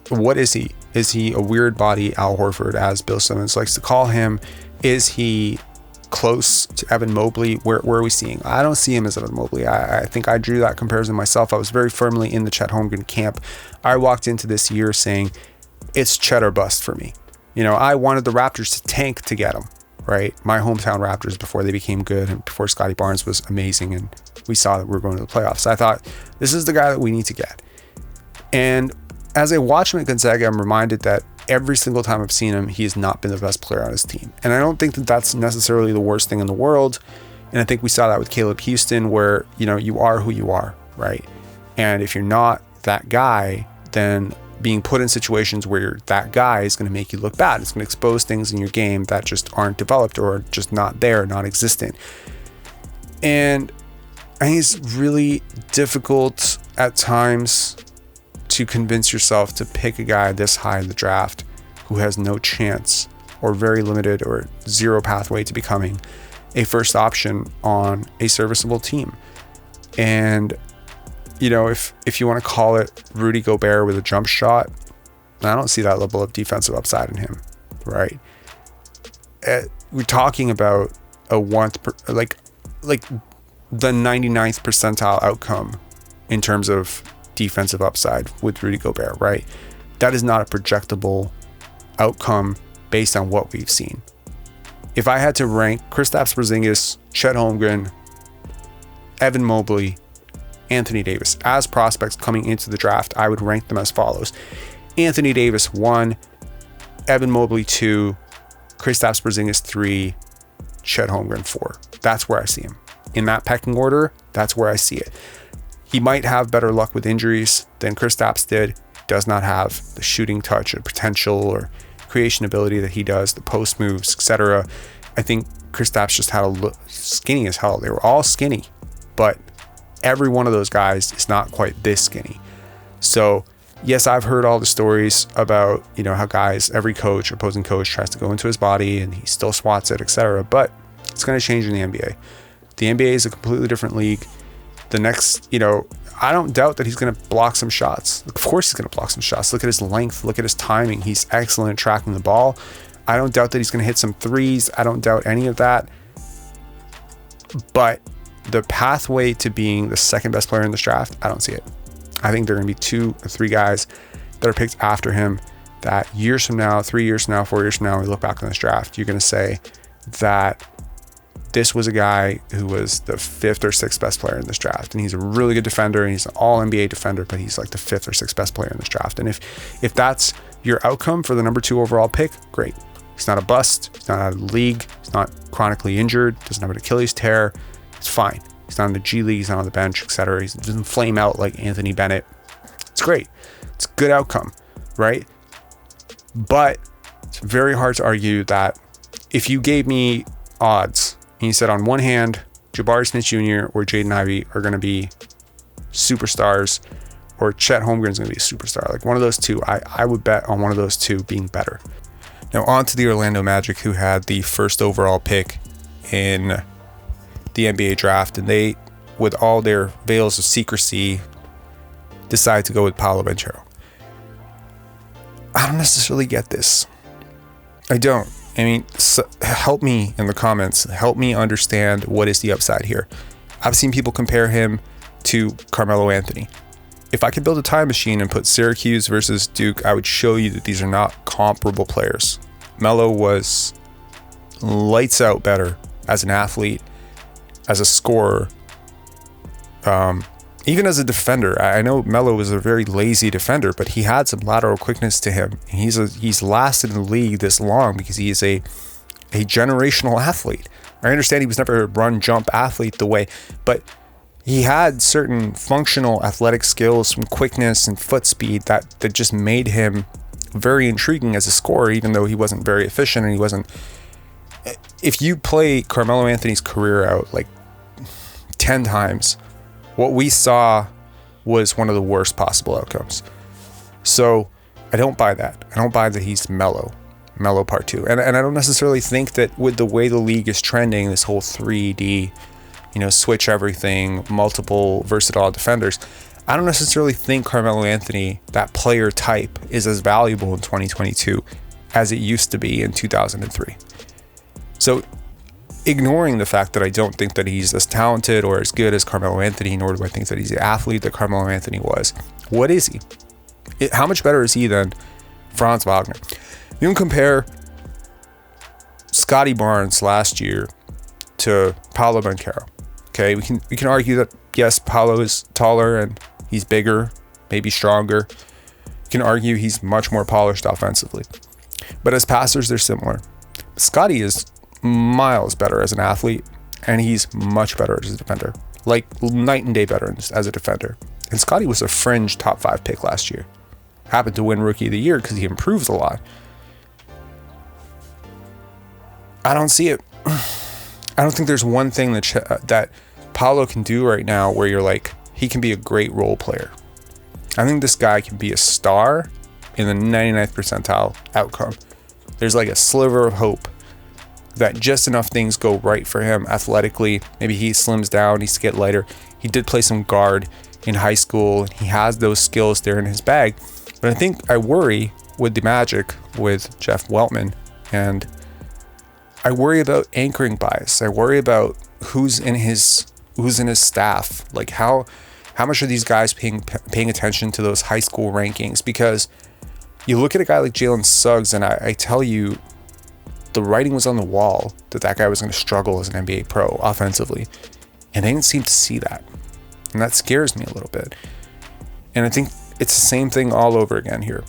What is he? Is he a weird body Al Horford, as Bill Simmons likes to call him? Is he close to Evan Mobley? Where are we seeing? I don't see him as Evan Mobley. I think I drew that comparison myself. I was very firmly in the Chet Holmgren camp. I walked into this year saying it's Chet or bust for me. I wanted the Raptors to tank to get him, right? My hometown Raptors before they became good and before Scotty Barnes was amazing and we saw that we were going to the playoffs. I thought, this is the guy that we need to get. And as I watch him at Gonzaga, I'm reminded that every single time I've seen him, he has not been the best player on his team. And I don't think that that's necessarily the worst thing in the world. And I think we saw that with Caleb Houston, where, you are who you are, right? And if you're not that guy, then being put in situations where you're that guy is going to make you look bad. It's going to expose things in your game that just aren't developed or just not there, not existent. And I think it's really difficult at times to convince yourself to pick a guy this high in the draft who has no chance or very limited or zero pathway to becoming a first option on a serviceable team. And, if you want to call it Rudy Gobert with a jump shot, I don't see that level of defensive upside in him, right? We're talking about a like the 99th percentile outcome in terms of defensive upside with Rudy Gobert, right? That is not a projectable outcome based on what we've seen. if I had to rank Kristaps Porzingis, Chet Holmgren, Evan Mobley, Anthony Davis as prospects coming into the draft, I would rank them as follows. Anthony Davis 1, Evan Mobley 2, Kristaps Porzingis 3, Chet Holmgren 4. That's where I see him. In that pecking order, that's where I see it. He might have better luck with injuries than Kristaps did. Does not have the shooting touch or potential or creation ability that he does, the post moves, etc. I think Kristaps just had a look skinny as hell. They were all skinny, but every one of those guys is not quite this skinny. So yes, I've heard all the stories about, you know, how guys, every coach, opposing coach tries to go into his body and he still swats it, etc. But it's going to change in the NBA. The NBA is a completely different league. The next, you know, I don't doubt that he's going to block some shots. Of course he's going to block some shots. Look at his length. Look at his timing. He's excellent at tracking the ball. I don't doubt that he's going to hit some threes. I don't doubt any of that. But the pathway to being the second best player in this draft, I don't see it. I think there are going to be 2 or 3 guys that are picked after him that years from now, 3 years from now, 4 years from now, we look back on this draft, you're going to say that this was a guy who was the 5th or 6th best player in this draft. And he's a really good defender and he's an all NBA defender, but he's like the 5th or 6th best player in this draft. And if that's your outcome for the number 2 overall pick, great. He's not a bust. He's not out of the league. He's not chronically injured. Doesn't have an Achilles tear. It's fine. He's not in the G League. He's not on the bench, etc. He doesn't flame out like Anthony Bennett. It's great. It's a good outcome, right? But it's very hard to argue that if you gave me odds and you said on one hand, Jabari Smith Jr. or Jaden Ivey are going to be superstars, or Chet Holmgren is going to be a superstar, like one of those two, I would bet on one of those two being better. Now on to the Orlando Magic, who had the 1st overall pick in the NBA draft, and they, with all their veils of secrecy, decide to go with Paolo Banchero. I don't necessarily get this. I don't. I mean, help me in the comments. Help me understand what is the upside here. I've seen people compare him to Carmelo Anthony. If I could build a time machine and put Syracuse versus Duke, I would show you that these are not comparable players. Melo was lights out better as an athlete, as a scorer, even as a defender. I know Melo was a very lazy defender, but he had some lateral quickness to him. He's lasted in the league this long because he is a generational athlete. I understand he was never a run jump athlete the way, but he had certain functional athletic skills, some quickness and foot speed that just made him very intriguing as a scorer, even though he wasn't very efficient and he wasn't. If you play Carmelo Anthony's career out like 10 times, what we saw was one of the worst possible outcomes. So I don't buy that. I don't buy that he's Melo part 2. And I don't necessarily think that with the way the league is trending, this whole 3D, you know, switch everything, multiple versatile defenders, I don't necessarily think Carmelo Anthony, that player type, is as valuable in 2022 as it used to be in 2003. So ignoring the fact that I don't think that he's as talented or as good as Carmelo Anthony, nor do I think that he's the athlete that Carmelo Anthony was, what is he? How much better is he than Franz Wagner? You can compare Scotty Barnes last year to Paolo Banchero. Okay, we can argue that yes, Paolo is taller and he's bigger, maybe stronger. You can argue he's much more polished offensively. But as passers, they're similar. Scotty is miles better as an athlete, and he's much better as a defender. Like night and day better as a defender. And Scotty was a fringe top 5 pick last year. Happened to win Rookie of the Year because he improves a lot. I don't see it. I don't think there's one thing that Paolo can do right now where you're like, he can be a great role player. I think this guy can be a star in the 99th percentile outcome. There's like a sliver of hope that just enough things go right for him athletically. Maybe he slims down, needs to get lighter. He did play some guard in high school. He has those skills there in his bag. But I think I worry with the Magic, with Jeff Weltman, and I worry about anchoring bias. I worry about who's in his staff. Like how much are these guys paying attention to those high school rankings? Because you look at a guy like Jalen Suggs, and I tell you, the writing was on the wall that that guy was going to struggle as an NBA pro offensively. And they didn't seem to see that. And that scares me a little bit. And I think it's the same thing all over again here.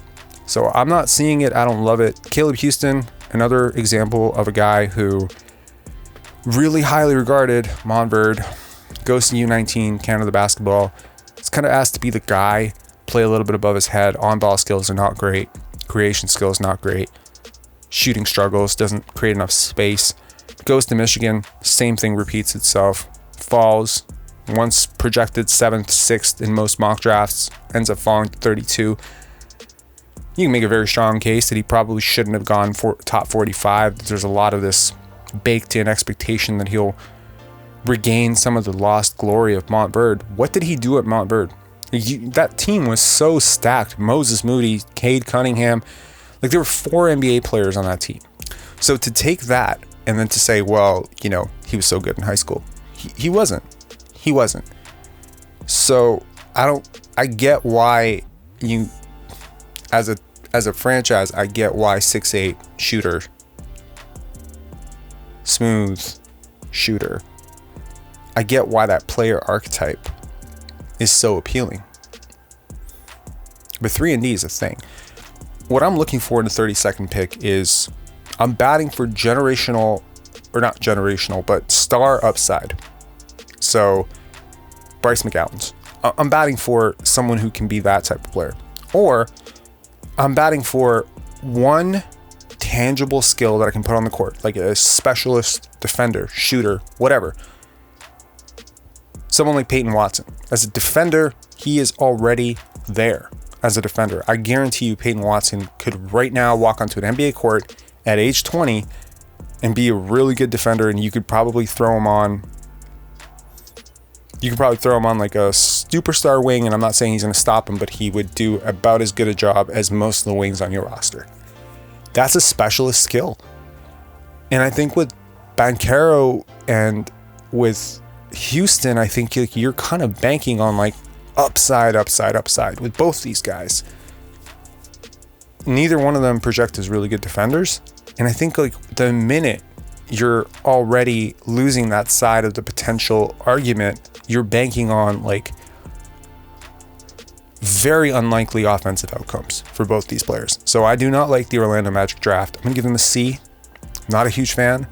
So I'm not seeing it. I don't love it. Caleb Houston, another example of a guy who really highly regarded, Montverde, goes to U19, Canada basketball. It's kind of asked to be the guy, play a little bit above his head. On-ball skills are not great. Creation skills not great. Shooting struggles, doesn't create enough space. Goes to Michigan, same thing repeats itself. Falls, once projected 7th, 6th in most mock drafts, ends up falling to 32. You can make a very strong case that he probably shouldn't have gone for top 45. There's a lot of this baked in expectation that he'll regain some of the lost glory of Montverde. What did he do at Montverde? That team was so stacked. Moses Moody, Cade Cunningham, like there were 4 NBA players on that team. So to take that and then to say, well, you know, he was so good in high school. He wasn't. He wasn't. So I get why you, as a franchise, I get why 6'8" shooter, smooth shooter, I get why that player archetype is so appealing. But 3-and-D is a thing. What I'm looking for in the 32nd pick is I'm batting for generational, or not generational, but star upside. So Bryce McGowan's. I'm batting for someone who can be that type of player. Or I'm batting for one tangible skill that I can put on the court, like a specialist defender, shooter, whatever. Someone like Peyton Watson. As a defender, he is already there as a defender. I guarantee you Peyton Watson could right now walk onto an NBA court at age 20 and be a really good defender, and you could probably throw him on like a superstar wing, and I'm not saying he's going to stop him, but he would do about as good a job as most of the wings on your roster. That's a specialist skill. And I think with Banchero and with Houston, I think you're kind of banking on like upside with both these guys. Neither one of them project as really good defenders. And I think like the minute you're already losing that side of the potential argument, you're banking on like very unlikely offensive outcomes for both these players. So I do not like the Orlando Magic draft. I'm gonna give them a C. Not a huge fan.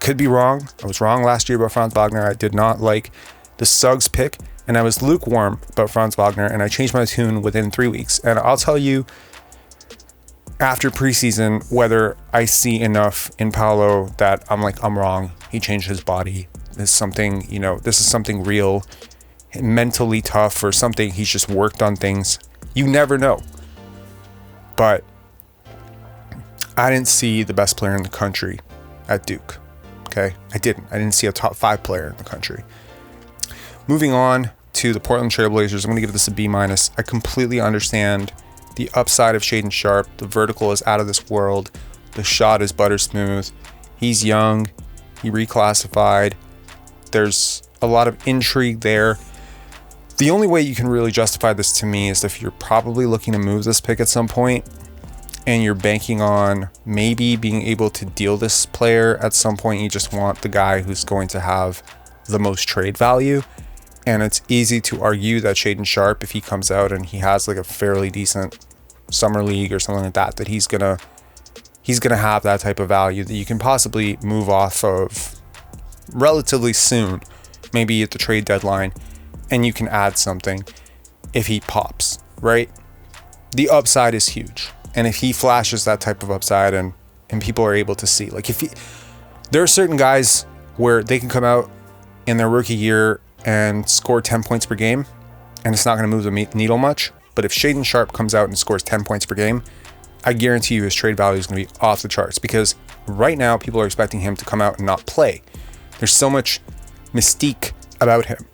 Could be wrong. I was wrong last year about Franz Wagner. I did not like the Suggs pick, and I was lukewarm about Franz Wagner, and I changed my tune within 3 weeks. And I'll tell you after preseason whether I see enough in Paolo that I'm like, I'm wrong. He changed his body. This is something, you know, this is something real, mentally tough, or something. He's just worked on things. You never know. But I didn't see the best player in the country at Duke. Okay, I didn't see a top 5 player in the country. Moving on to the Portland Trailblazers, I'm going to give this a B-. I completely understand the upside of Shaedon Sharpe. The vertical is out of this world. The shot is butter smooth. He's young. He reclassified. There's a lot of intrigue there. The only way you can really justify this to me is if you're probably looking to move this pick at some point, and you're banking on maybe being able to deal this player at some point. You just want the guy who's going to have the most trade value. And it's easy to argue that Shaedon Sharpe, if he comes out and he has like a fairly decent summer league or something like that, that he's gonna have that type of value that you can possibly move off of relatively soon, maybe at the trade deadline, and you can add something if he pops, right? The upside is huge. And if he flashes that type of upside and people are able to see, like there are certain guys where they can come out in their rookie year and score 10 points per game, and it's not going to move the needle much. But if Shaedon Sharpe comes out and scores 10 points per game, I guarantee you his trade value is going to be off the charts, because right now people are expecting him to come out and not play. There's so much mystique about him.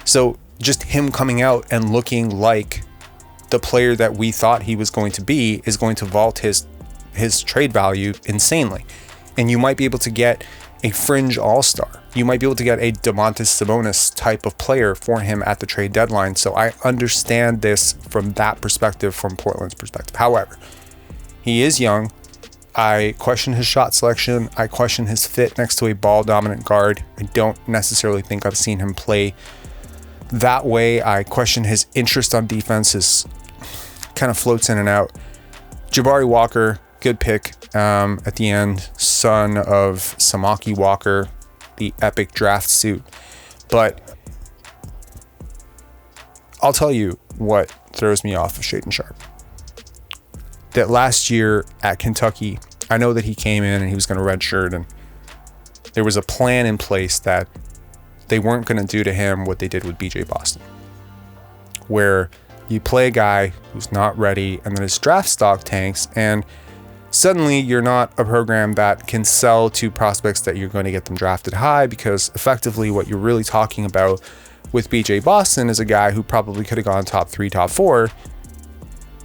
So just him coming out and looking like the player that we thought he was going to be is going to vault his trade value insanely. And you might be able to get a fringe all-star. You might be able to get a Domantas Sabonis type of player for him at the trade deadline. So I understand this from that perspective, from Portland's perspective. However, he is young. I question his shot selection. I question his fit next to a ball dominant guard. I don't necessarily think I've seen him play that way. I question his interest on defense. His kind of floats in and out. Jabari Walker, good pick at the end. Son of Samaki Walker, the epic draft suit. But I'll tell you what throws me off of Shaedon Sharpe. That last year at Kentucky, I know that he came in and he was going to redshirt, and there was a plan in place that they weren't going to do to him what they did with BJ Boston, where you play a guy who's not ready and then his draft stock tanks, and suddenly you're not a program that can sell to prospects that you're going to get them drafted high, because effectively what you're really talking about with BJ Boston is a guy who probably could have gone top 3, top 4,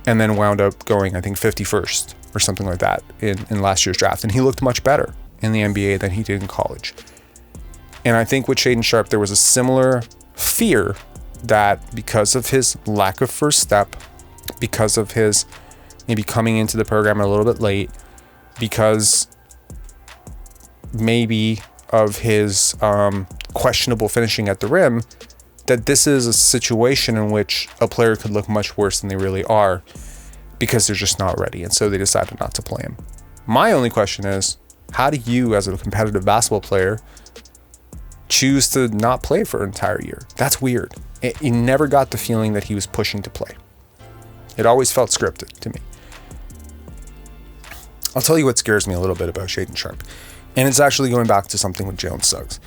and then wound up going, I think, 51st or something like that in last year's draft. And he looked much better in the NBA than he did in college. And I think with Shaedon Sharpe, there was a similar fear that because of his lack of first step, because of his maybe coming into the program a little bit late, because maybe of his questionable finishing at the rim, that this is a situation in which a player could look much worse than they really are because they're just not ready. And so they decided not to play him. My only question is, how do you, as a competitive basketball player, choose to not play for an entire year? That's weird. You never got the feeling that he was pushing to play. It always felt scripted to me. I'll tell you what scares me a little bit about Shaedon Sharpe. And it's actually going back to something with Jalen Suggs.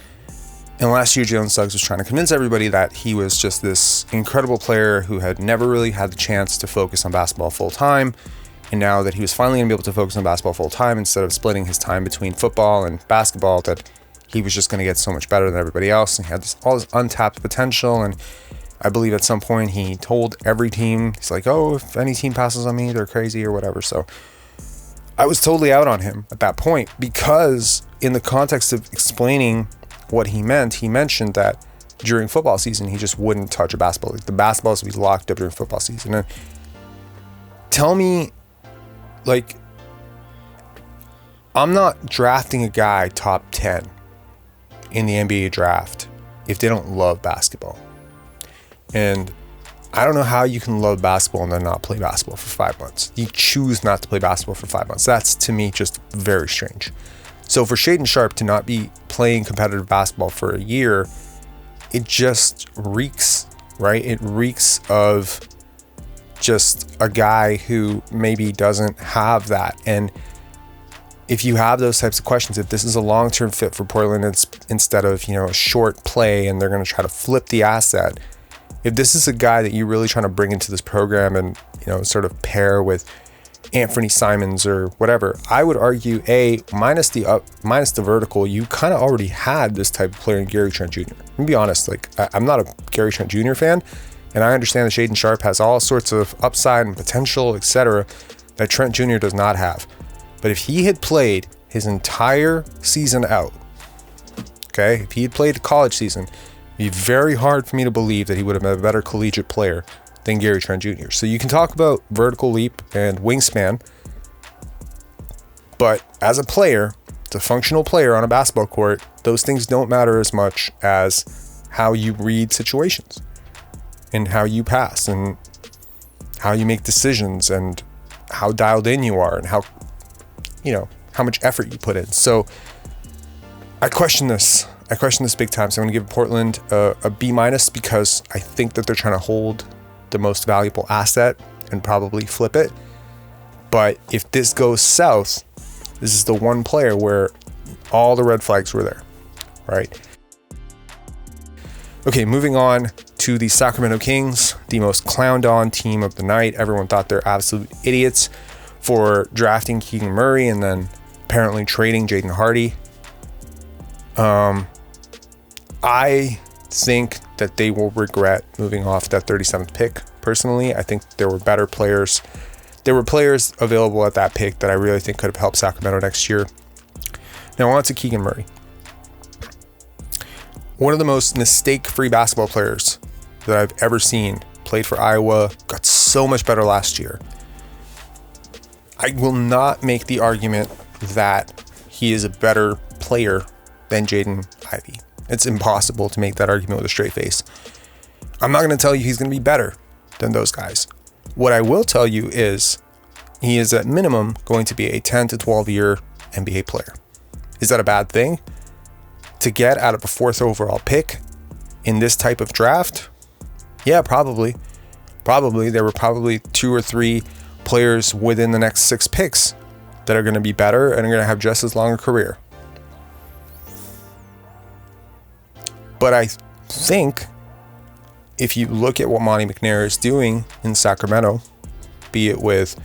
And last year, Jalen Suggs was trying to convince everybody that he was just this incredible player who had never really had the chance to focus on basketball full time. And now that he was finally going to be able to focus on basketball full time instead of splitting his time between football and basketball, that he was just going to get so much better than everybody else. And he had all this untapped potential. And I believe at some point he told every team, he's like, oh, if any team passes on me, they're crazy or whatever. So I was totally out on him at that point, because in the context of explaining what he meant, he mentioned that during football season, he just wouldn't touch a basketball. Like, the basketballs would be locked up during football season. And tell me, like, I'm not drafting a guy top 10 in the NBA draft if they don't love basketball. And I don't know how you can love basketball and then not play basketball for 5 months. You choose not to play basketball for 5 months. That's, to me, just very strange. So for Shaedon Sharpe to not be playing competitive basketball for a year, it just reeks, right? It reeks of just a guy who maybe doesn't have that. And if you have those types of questions, if this is a long-term fit for Portland, it's instead of, a short play and they're going to try to flip the asset, if this is a guy that you're really trying to bring into this program and, sort of pair with Anthony Simons or whatever, I would argue, minus the vertical, you kind of already had this type of player in Gary Trent Jr. Let me be honest, I'm not a Gary Trent Jr. fan, and I understand that Shaedon Sharpe has all sorts of upside and potential, etc., that Trent Jr. does not have. But if he had played his entire season out, okay, if he had played the college season, it'd be very hard for me to believe that he would have been a better collegiate player than Gary Trent Jr. So you can talk about vertical leap and wingspan, but as a player, as a functional player on a basketball court, those things don't matter as much as how you read situations and how you pass and how you make decisions and how dialed in you are and how much effort you put in. So I question this. Big time. So I'm going to give Portland a B- because I think that they're trying to hold the most valuable asset and probably flip it. But if this goes south, this is the one player where all the red flags were there, right? Okay, moving on to the Sacramento Kings, the most clowned on team of the night. Everyone thought they're absolute idiots for drafting Keegan Murray and then apparently trading Jaden Hardy. I think that they will regret moving off that 37th pick. Personally, I think there were better players. There were players available at that pick that I really think could have helped Sacramento next year. Now on to Keegan Murray. One of the most mistake-free basketball players that I've ever seen. Played for Iowa, got so much better last year. I will not make the argument that he is a better player than Jaden Ivey. It's impossible to make that argument with a straight face. I'm not going to tell you he's going to be better than those guys. What I will tell you is he is at minimum going to be a 10 to 12 year NBA player. Is that a bad thing to get out of a 4th overall pick in this type of draft? Yeah, probably. There were probably 2 or 3 players within the next 6 picks that are going to be better and are going to have just as long a career. But I think if you look at what Monty McNair is doing in Sacramento, be it with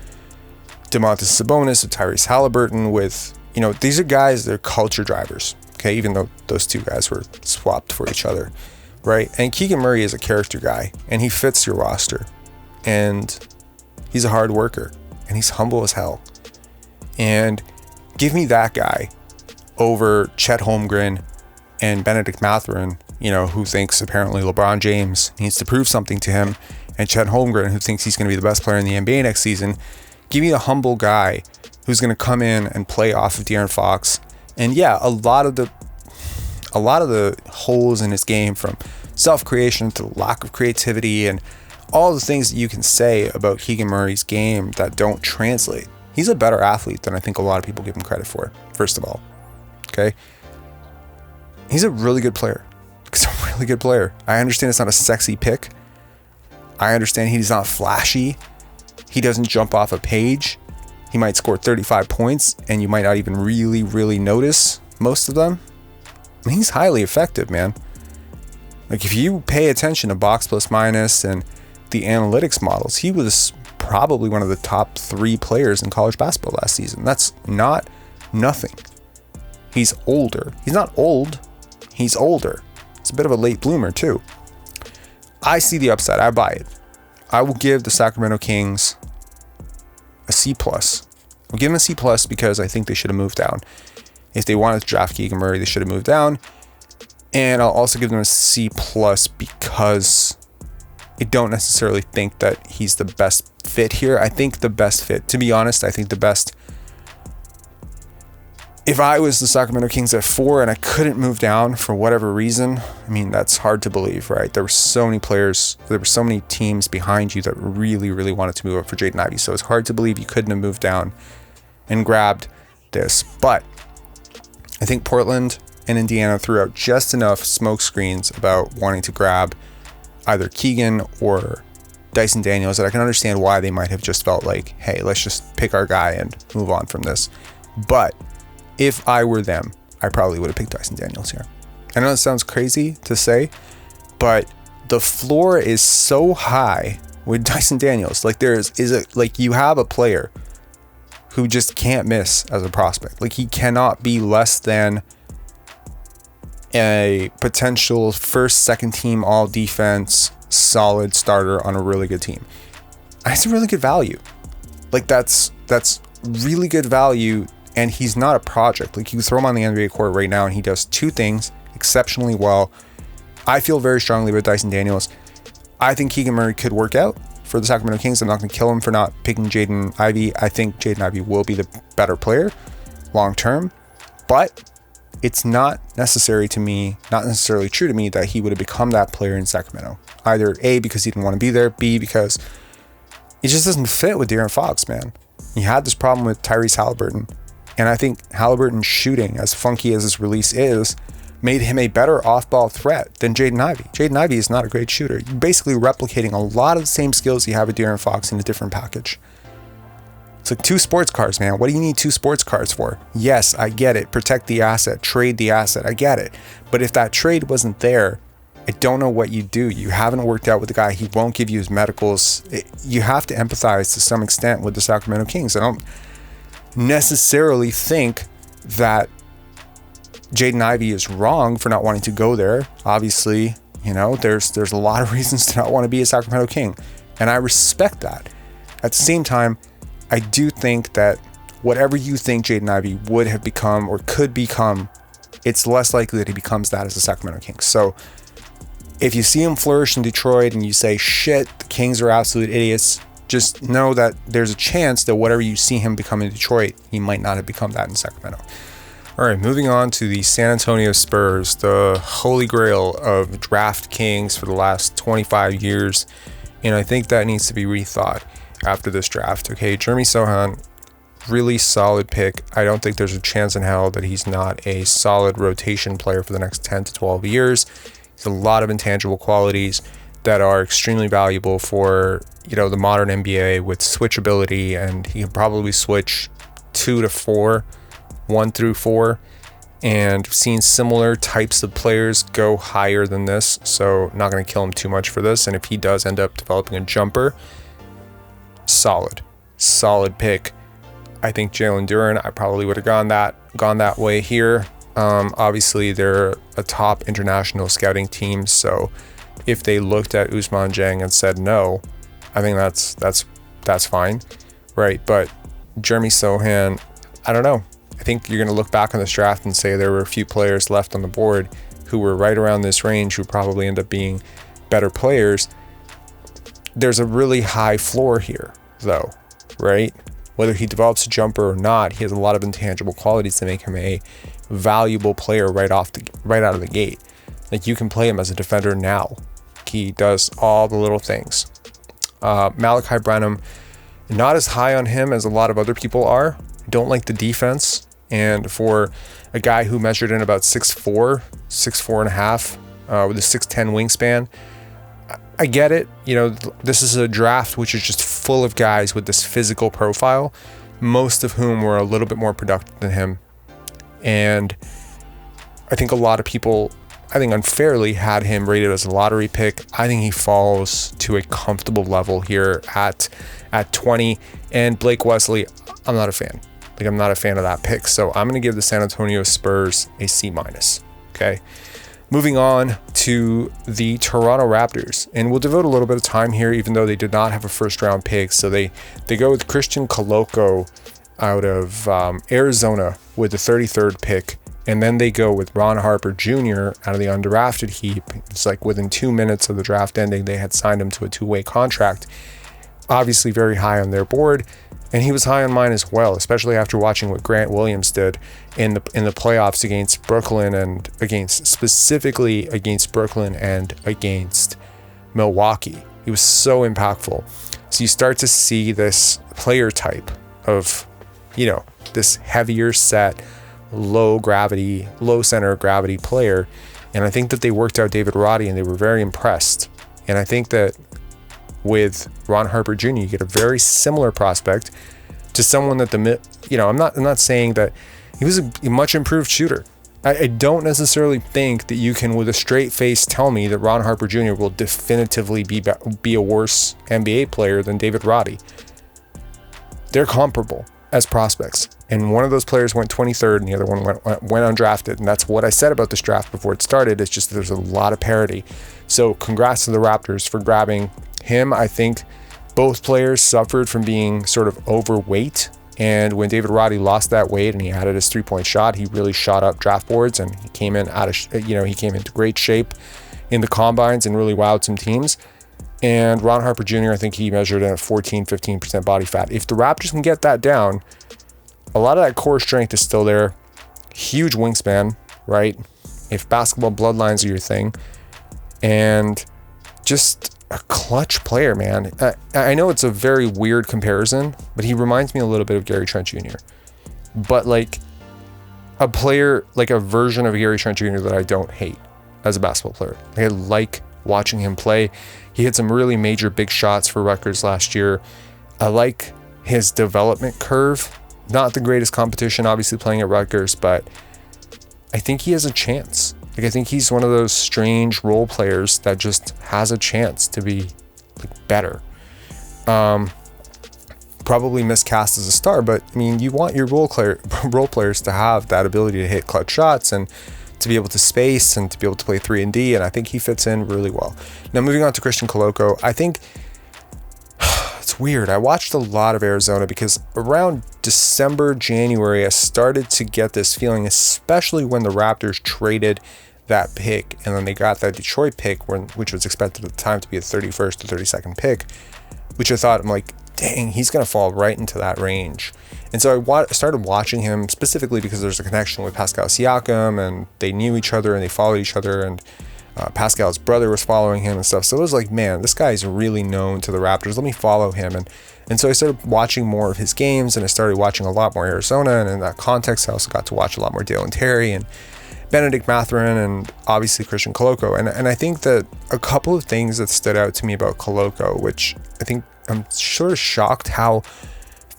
Domantas Sabonis, with Tyrese Halliburton, with, these are guys, they're culture drivers. Okay, even though those 2 guys were swapped for each other, right? And Keegan Murray is a character guy, and he fits your roster. And he's a hard worker, and he's humble as hell. And give me that guy over Chet Holmgren and Benedict Mathurin, who thinks apparently LeBron James needs to prove something to him, and Chet Holmgren, who thinks he's going to be the best player in the NBA next season. Give me a humble guy who's going to come in and play off of De'Aaron Fox. And yeah, a lot of the holes in his game, from self-creation to lack of creativity and all the things that you can say about Keegan Murray's game that don't translate. He's a better athlete than I think a lot of people give him credit for, first of all. Okay? He's a really good player. He's a really good player. I understand it's not a sexy pick. I understand he's not flashy. He doesn't jump off a page. He might score 35 points and you might not even really, really notice most of them. I mean, he's highly effective, man. Like, if you pay attention to box plus minus and the analytics models, he was probably one of the top 3 players in college basketball last season. That's not nothing. He's older. He's not old. He's older. It's a bit of a late bloomer too. I see the upside. I buy it. I will give the Sacramento Kings a C+. I'll give them a C+ because I think they should have moved down. If they wanted to draft Keegan Murray, they should have moved down. And I'll also give them a C+ because I don't necessarily think that he's the best fit here. I think the best fit, to be honest, I think the best, if I was the Sacramento Kings at 4 and I couldn't move down for whatever reason, I mean, that's hard to believe, right? There were so many players, there were so many teams behind you that really, really wanted to move up for Jaden Ivey. So it's hard to believe you couldn't have moved down and grabbed this. But I think Portland and Indiana threw out just enough smoke screens about wanting to grab either Keegan or Dyson Daniels that I can understand why they might have just felt like, hey, let's just pick our guy and move on from this. But if I were them, I probably would have picked Dyson Daniels here. I know it sounds crazy to say, but the floor is so high with Dyson Daniels. Like, you have a player who just can't miss as a prospect. Like, he cannot be less than a potential first, second team all defense solid starter on a really good team. That's a really good value. Like, that's really good value. And he's not a project. Like, you throw him on the NBA court right now and he does 2 things exceptionally well. I feel very strongly about Dyson Daniels. I think Keegan Murray could work out for the Sacramento Kings. I'm not going to kill him for not picking Jaden Ivey. I think Jaden Ivey will be the better player long term. But it's not necessarily true to me that he would have become that player in Sacramento. Either A, because he didn't want to be there, B, because it just doesn't fit with De'Aaron Fox, man. He had this problem with Tyrese Halliburton. And I think Halliburton's shooting, as funky as his release is, made him a better off-ball threat than Jaden Ivey. Jaden Ivey is not a great shooter. You're basically replicating a lot of the same skills you have with De'Aaron Fox in a different package. It's like 2 sports cars, man. What do you need 2 sports cars for? Yes, I get it. Protect the asset, trade the asset. I get it. But if that trade wasn't there, I don't know what you do. You haven't worked out with the guy. He won't give you his medicals. You have to empathize to some extent with the Sacramento Kings. I don't necessarily think that Jaden Ivey is wrong for not wanting to go there. Obviously, there's a lot of reasons to not want to be a Sacramento King, and I respect that. At the same time, I do think that whatever you think Jaden Ivey would have become or could become, it's less likely that he becomes that as a Sacramento King. So if you see him flourish in Detroit and you say, shit, the Kings are absolute idiots, just know that there's a chance that whatever you see him become in Detroit, he might not have become that in Sacramento. All right, moving on to the San Antonio Spurs, the holy grail of draft kings for the last 25 years. And I think that needs to be rethought after this draft. Okay, Jeremy Sohan, really solid pick. I don't think there's a chance in hell that he's not a solid rotation player for the next 10 to 12 years. He's a lot of intangible qualities that are extremely valuable for, you know, the modern NBA with switchability, and he can probably switch 2 to 4, 1 through 4, and seen similar types of players go higher than this, so not going to kill him too much for this. And if he does end up developing a jumper, solid pick. I think Jalen Duren, I probably would have gone that way here. Obviously they're a top international scouting team, so if they looked at Ousmane Dieng and said no, I think that's fine, right? But Jeremy Sohan, I don't know. I think you're going to look back on this draft and say there were a few players left on the board who were right around this range who probably end up being better players. There's a really high floor here, though, right? Whether he develops a jumper or not, he has a lot of intangible qualities to make him a valuable player right out of the gate. Like, you can play him as a defender now. He does all the little things. Malachi Branham, not as high on him as a lot of other people are. Don't like the defense. And for a guy who measured in about 6'4", 6'4.5", with a 6'10" wingspan, I get it. You know, this is a draft which is just full of guys with this physical profile, most of whom were a little bit more productive than him. And I think a lot of people, I think unfairly, had him rated as a lottery pick. I think he falls to a comfortable level here at 20. And Blake Wesley, I'm not a fan. Like, I'm not a fan of that pick. So I'm going to give the San Antonio Spurs a C-. Okay. Moving on to the Toronto Raptors. And we'll devote a little bit of time here, even though they did not have a first round pick. So they go with Christian Koloko out of Arizona with the 33rd pick. And then they go with Ron Harper Jr. out of the undrafted heap. It's like within 2 minutes of the draft ending, they had signed him to a 2-way contract. Obviously very high on their board. And he was high on mine as well, especially after watching what Grant Williams did in the playoffs against Brooklyn and specifically against Brooklyn and against Milwaukee. He was so impactful. So you start to see this player type of, you know, this heavier set, low center of gravity player. And I think that they worked out David Roddy and they were very impressed. And I think that with Ron Harper Jr., you get a very similar prospect to someone that I'm not saying that he was a much improved shooter. I don't necessarily think that you can with a straight face tell me that Ron Harper Jr. will definitively be a worse NBA player than David Roddy. They're comparable as prospects. And one of those players went 23rd and the other one went undrafted. And that's what I said about this draft before it started. It's just there's a lot of parity. So congrats to the Raptors for grabbing him. I think both players suffered from being sort of overweight. And when David Roddy lost that weight and he added his 3-point shot, he really shot up draft boards and he came in he came into great shape in the combines and really wowed some teams. And Ron Harper Jr., I think he measured in at 15% body fat. If the Raptors can get that down, a lot of that core strength is still there. Huge wingspan, right? If basketball bloodlines are your thing. And just a clutch player, man. I know it's a very weird comparison, but he reminds me a little bit of Gary Trent Jr. But like a player, like a version of Gary Trent Jr. that I don't hate as a basketball player. I like watching him play. He hit some really major big shots for Rutgers last year. I like his development curve. Not the greatest competition, obviously, playing at Rutgers, but I think he has a chance. Like, I think he's one of those strange role players that just has a chance to be like better. Probably miscast as a star, but I mean, you want your role players to have that ability to hit clutch shots and to be able to space and to be able to play 3-and-D, and I think he fits in really well. Now, moving on to Christian Koloko, I think it's weird. I watched a lot of Arizona because around December, January, I started to get this feeling, especially when the Raptors traded that pick and then they got that Detroit pick, which was expected at the time to be a 31st or 32nd pick, which I thought, I'm like, dang, he's going to fall right into that range. And so I started watching him specifically because there's a connection with Pascal Siakam, and they knew each other and they followed each other, and Pascal's brother was following him and stuff. So it was like, man, this guy's really known to the Raptors. Let me follow him. And so I started watching more of his games, and I started watching a lot more Arizona. And in that context, I also got to watch a lot more Dale and Terry and Benedict Mathurin and obviously Christian Koloko. And I think that a couple of things that stood out to me about Koloko, which I think I'm sort of shocked how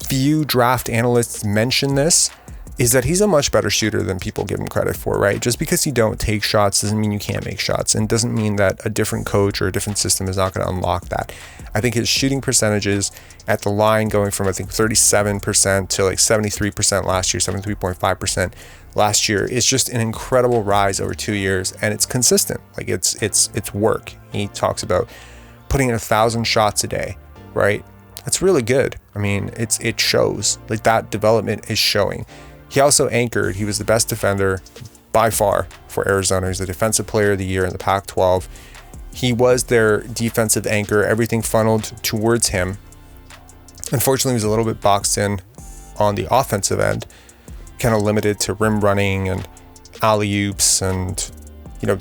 few draft analysts mention this, is that he's a much better shooter than people give him credit for, right? Just because you don't take shots doesn't mean you can't make shots, and doesn't mean that a different coach or a different system is not going to unlock that. I think his shooting percentages at the line going from, I think, 37% to like 73% last year, 73.5% last year, is just an incredible rise over 2 years, and it's consistent. Like it's work. He talks about putting in 1,000 shots a day, right? That's really good. I mean, it shows, like, that development is showing. He also anchored. He was the best defender by far for Arizona. He's the defensive player of the year in the Pac-12. He was their defensive anchor. Everything funneled towards him. Unfortunately, he was a little bit boxed in on the offensive end, kind of limited to rim running and alley-oops and,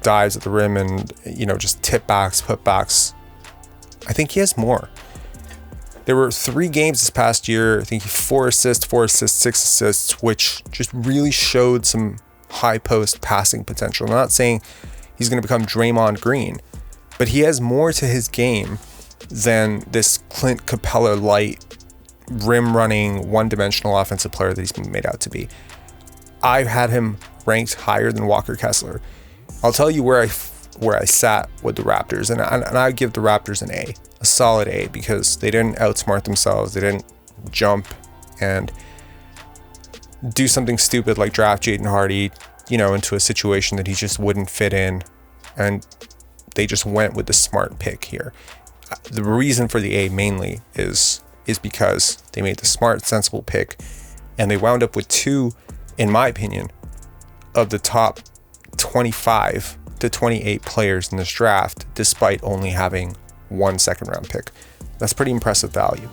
dives at the rim and, just tip backs, put backs. I think he has more. There were 3 games this past year, I think 4 assists, 6 assists, which just really showed some high post passing potential. I'm not saying he's going to become Draymond Green, but he has more to his game than this Clint Capella light, rim running, one-dimensional offensive player that he's been made out to be. I had him ranked higher than Walker Kessler. I'll tell you where I sat with the Raptors, and I give the Raptors an A. A solid A, because they didn't outsmart themselves. They didn't jump and do something stupid like draft Jaden Hardy, into a situation that he just wouldn't fit in. And they just went with the smart pick here. The reason for the A mainly is because they made the smart, sensible pick, and they wound up with 2, in my opinion, of the top 25 to 28 players in this draft, despite only having 1 second-round pick. That's pretty impressive value.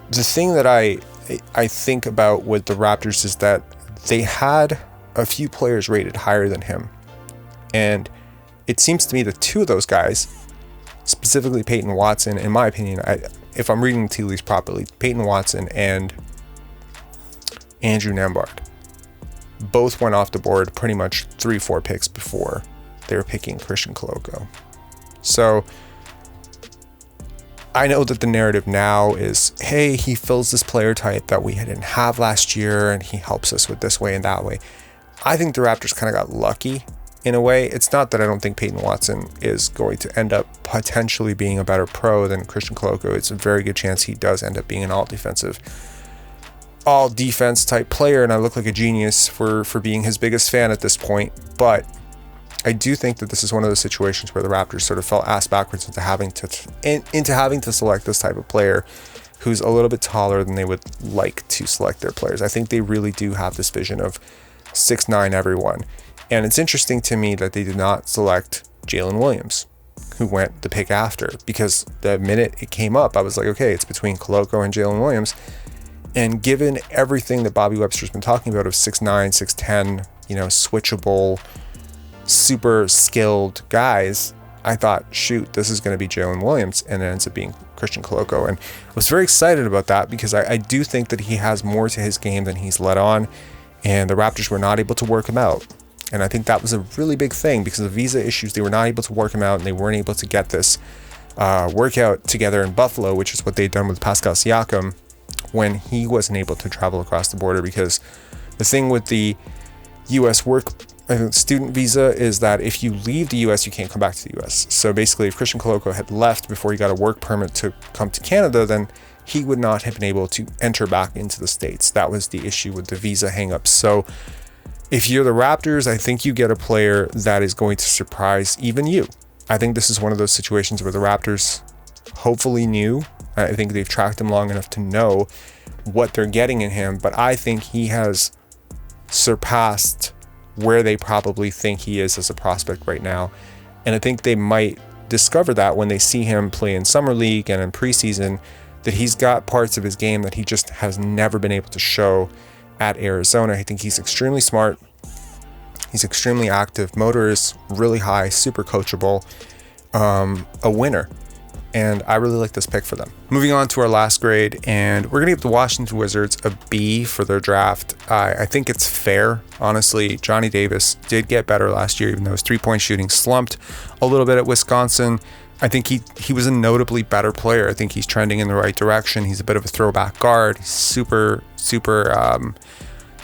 The thing that I think about with the Raptors is that they had a few players rated higher than him. And it seems to me that 2 of those guys, specifically Peyton Watson, in my opinion, if I'm reading the tea leaves properly, Peyton Watson and Andrew Nembhard, both went off the board pretty much 3-4 picks before they were picking Christian Koloko. So I know that the narrative now is, hey, he fills this player type that we didn't have last year, and he helps us with this way and that way. I think the Raptors kind of got lucky in a way. It's not that I don't think Peyton Watson is going to end up potentially being a better pro than Christian Koloko. It's a very good chance he does end up being an all defense type player, and I look like a genius for being his biggest fan at this point. But I do think that this is one of those situations where the Raptors sort of fell ass backwards into having to select this type of player who's a little bit taller than they would like to select their players. I think they really do have this vision of 6'9" everyone. And it's interesting to me that they did not select Jalen Williams, who went the pick after, because the minute it came up, I was like, okay, it's between Koloko and Jalen Williams. And given everything that Bobby Webster's been talking about of 6'9", 6'10", switchable, super skilled guys, I thought, shoot, this is going to be Jalen Williams, and it ends up being Christian Koloko. And I was very excited about that, because I do think that he has more to his game than he's let on, and the Raptors were not able to work him out. And I think that was a really big thing, because of visa issues, they were not able to work him out, and they weren't able to get this workout together in Buffalo, which is what they'd done with Pascal Siakam when he wasn't able to travel across the border. Because the thing with the U.S. student visa is that if you leave the U.S., you can't come back to the U.S. So basically, if Christian Koloko had left before he got a work permit to come to Canada, then he would not have been able to enter back into the States. That was the issue with the visa hangups. So if you're the Raptors, I think you get a player that is going to surprise even you. I think this is one of those situations where the Raptors hopefully knew. I think they've tracked him long enough to know what they're getting in him, but I think he has surpassed where they probably think he is as a prospect right now. And I think they might discover that when they see him play in summer league and in preseason, that he's got parts of his game that he just has never been able to show at Arizona. I think he's extremely smart. He's extremely active. Motor is really high, super coachable, a winner. And I really like this pick for them. Moving on to our last grade, and we're going to give the Washington Wizards a B for their draft. I think it's fair, honestly. Johnny Davis did get better last year, even though his three-point shooting slumped a little bit at Wisconsin. I think he was a notably better player. I think he's trending in the right direction. He's a bit of a throwback guard. He's super,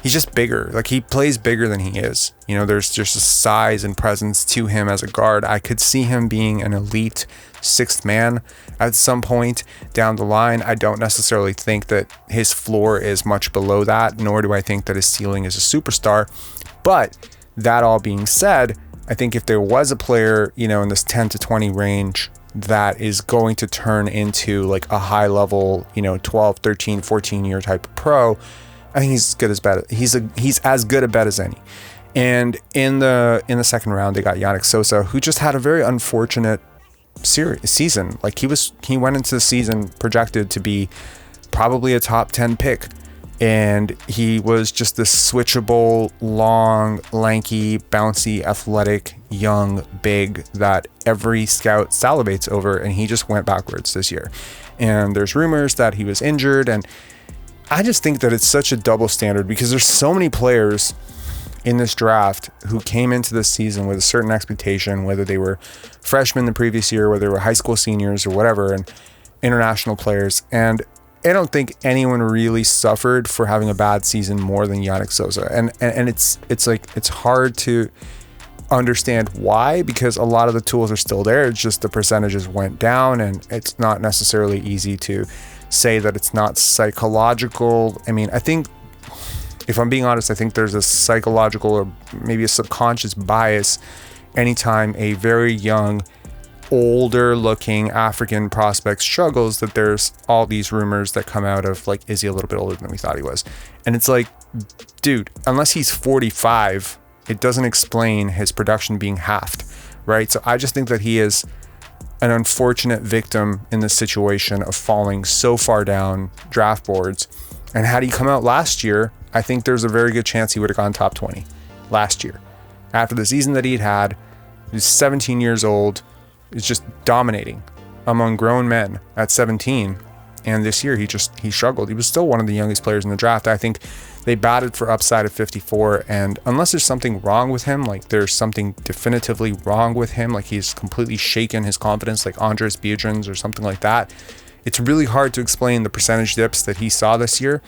he's just bigger. Like, he plays bigger than he is. You know, there's just a size and presence to him as a guard. I could see him being an elite sixth man at some point down the line. I don't necessarily think that his floor is much below that, nor do I think that his ceiling is a superstar. But that all being said, I think if there was a player, you know, in this 10 to 20 range that is going to turn into like a high level, you know, 12, 13, 14 year type of pro, I think he's as good a bet as any. And in the second round, they got Yannick Sosa, who just had a very unfortunate season. Like, he went into the season projected to be probably a top 10 pick, and he was just this switchable, long, lanky, bouncy, athletic, young, big that every scout salivates over, and he just went backwards this year. And there's rumors that he was injured, and I just think that it's such a double standard because there's so many players in this draft who came into this season with a certain expectation, whether they were freshmen the previous year, whether they were high school seniors or whatever, and international players. And I don't think anyone really suffered for having a bad season more than Yannick Sosa. And it's hard to understand why, because a lot of the tools are still there. It's just the percentages went down, and it's not necessarily easy to say that it's not psychological. I mean, I think, if I'm being honest, I think there's a psychological or maybe a subconscious bias anytime a very young, older looking African prospect struggles, that there's all these rumors that come out of like, is he a little bit older than we thought he was? And it's like, dude, unless he's 45, it doesn't explain his production being halved, right? So I just think that he is an unfortunate victim in this situation of falling so far down draft boards. And had he come out last year, I think there's a very good chance he would have gone top 20 last year. After the season that he'd had, he's 17 years old, is just dominating among grown men at 17. And this year he struggled. He was still one of the youngest players in the draft. I think they batted for upside at 54. And unless there's something wrong with him, like there's something definitively wrong with him, like he's completely shaken his confidence, like Andres Biedrins or something like that, it's really hard to explain the percentage dips that he saw this year.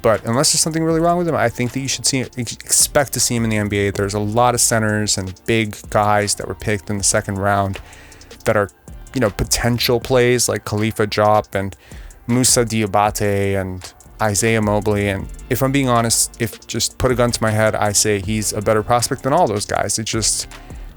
But unless there's something really wrong with him, I think that you should expect to see him in the NBA. There's a lot of centers and big guys that were picked in the second round that are, you know, potential plays, like Khalifa Diop and Moussa Diabate and Isaiah Mobley. And if I'm being honest, if just put a gun to my head, I say he's a better prospect than all those guys. It's just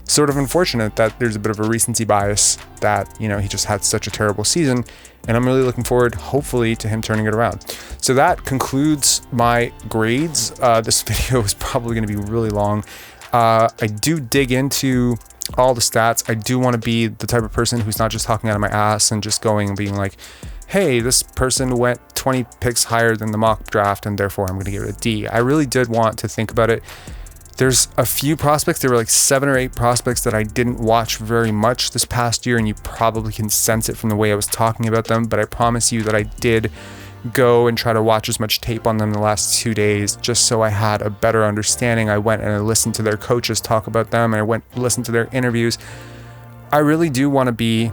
sort of unfortunate that there's a bit of a recency bias that, you know, he just had such a terrible season. And I'm really looking forward, hopefully, to him turning it around. So that concludes my grades. This video is probably going to be really long. I do dig into all the stats. I do want to be the type of person who's not just talking out of my ass and just going and being like, hey, this person went 20 picks higher than the mock draft, and therefore I'm going to give it a D. I really did want to think about it. There's a few prospects, there were like 7 or 8 prospects that I didn't watch very much this past year, and you probably can sense it from the way I was talking about them, but I promise you that I did go and try to watch as much tape on them the last 2 days just so I had a better understanding. I went and I listened to their coaches talk about them, and I went and listened to their interviews. I really do want to be,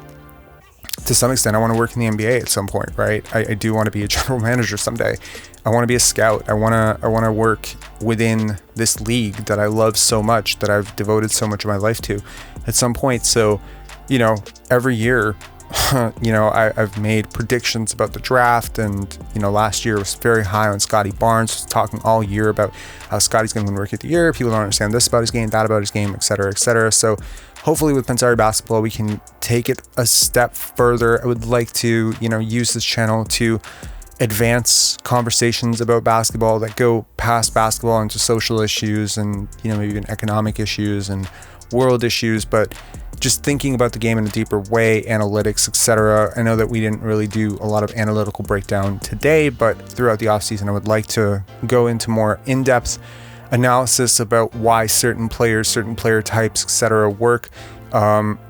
to some extent, I want to work in the NBA at some point, right? I do want to be a general manager someday. I want to be a scout. I want to work within this league that I love so much, that I've devoted so much of my life to at some point. So, you know, every year, you know, I've made predictions about the draft, and, you know, last year was very high on Scotty Barnes, was talking all year about how Scotty's going to win Rookie of the Year. People don't understand this about his game, that about his game, etc., etc. So hopefully with Pensari Basketball, we can take it a step further. I would like to, you know, use this channel to advance conversations about basketball that go past basketball into social issues and, you know, maybe even economic issues and world issues. But just thinking about the game in a deeper way, analytics, etc. I know that we didn't really do a lot of analytical breakdown today, but throughout the offseason, I would like to go into more in-depth analysis about why certain players, certain player types, etc. work.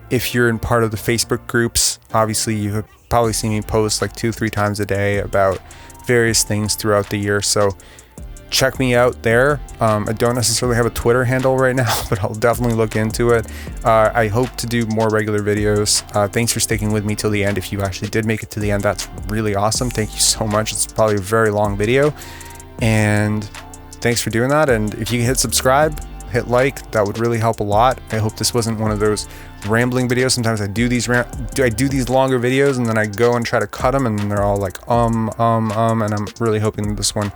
If you're in part of the Facebook groups, obviously you have probably seen me post like 2-3 times a day about various things throughout the year. So check me out there. I don't necessarily have a Twitter handle right now, but I'll definitely look into it. I hope to do more regular videos. Thanks for sticking with me till the end. If you actually did make it to the end, that's really awesome. Thank you so much. It's probably a very long video, and thanks for doing that. And if you can hit subscribe, hit like, that would really help a lot. I hope this wasn't one of those rambling videos. Sometimes I do these longer videos and then I go and try to cut them and then they're all like and I'm really hoping that this one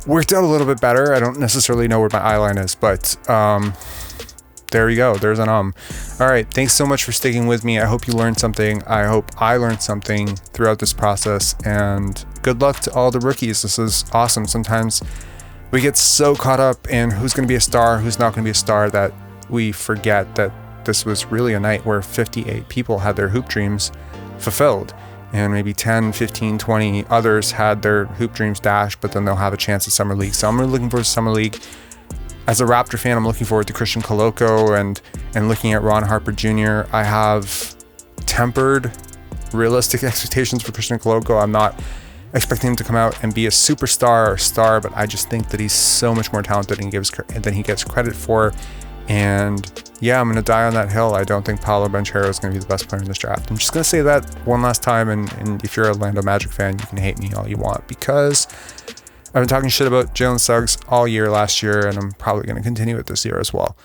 worked out a little bit better. I don't necessarily know where my eye line is, but there you go. There's an All right, thanks so much for sticking with me. I hope you learned something. I hope I learned something throughout this process, and good luck to all the rookies. This is awesome. Sometimes we get so caught up in who's going to be a star, who's not going to be a star, that we forget that this was really a night where 58 people had their hoop dreams fulfilled, and maybe 10, 15, 20 others had their hoop dreams dashed, but then they'll have a chance at Summer League. So I'm really looking forward to Summer League. As a Raptor fan, I'm looking forward to Christian Coloco and looking at Ron Harper Jr. I have tempered, realistic expectations for Christian Coloco. I'm not expecting him to come out and be a superstar or star, but I just think that he's so much more talented than he gets credit for. And yeah, I'm going to die on that hill. I don't think Paolo Banchero is going to be the best player in this draft. I'm just going to say that one last time, and if you're an Orlando Magic fan, you can hate me all you want, because I've been talking shit about Jalen Suggs all year last year, and I'm probably going to continue it this year as well.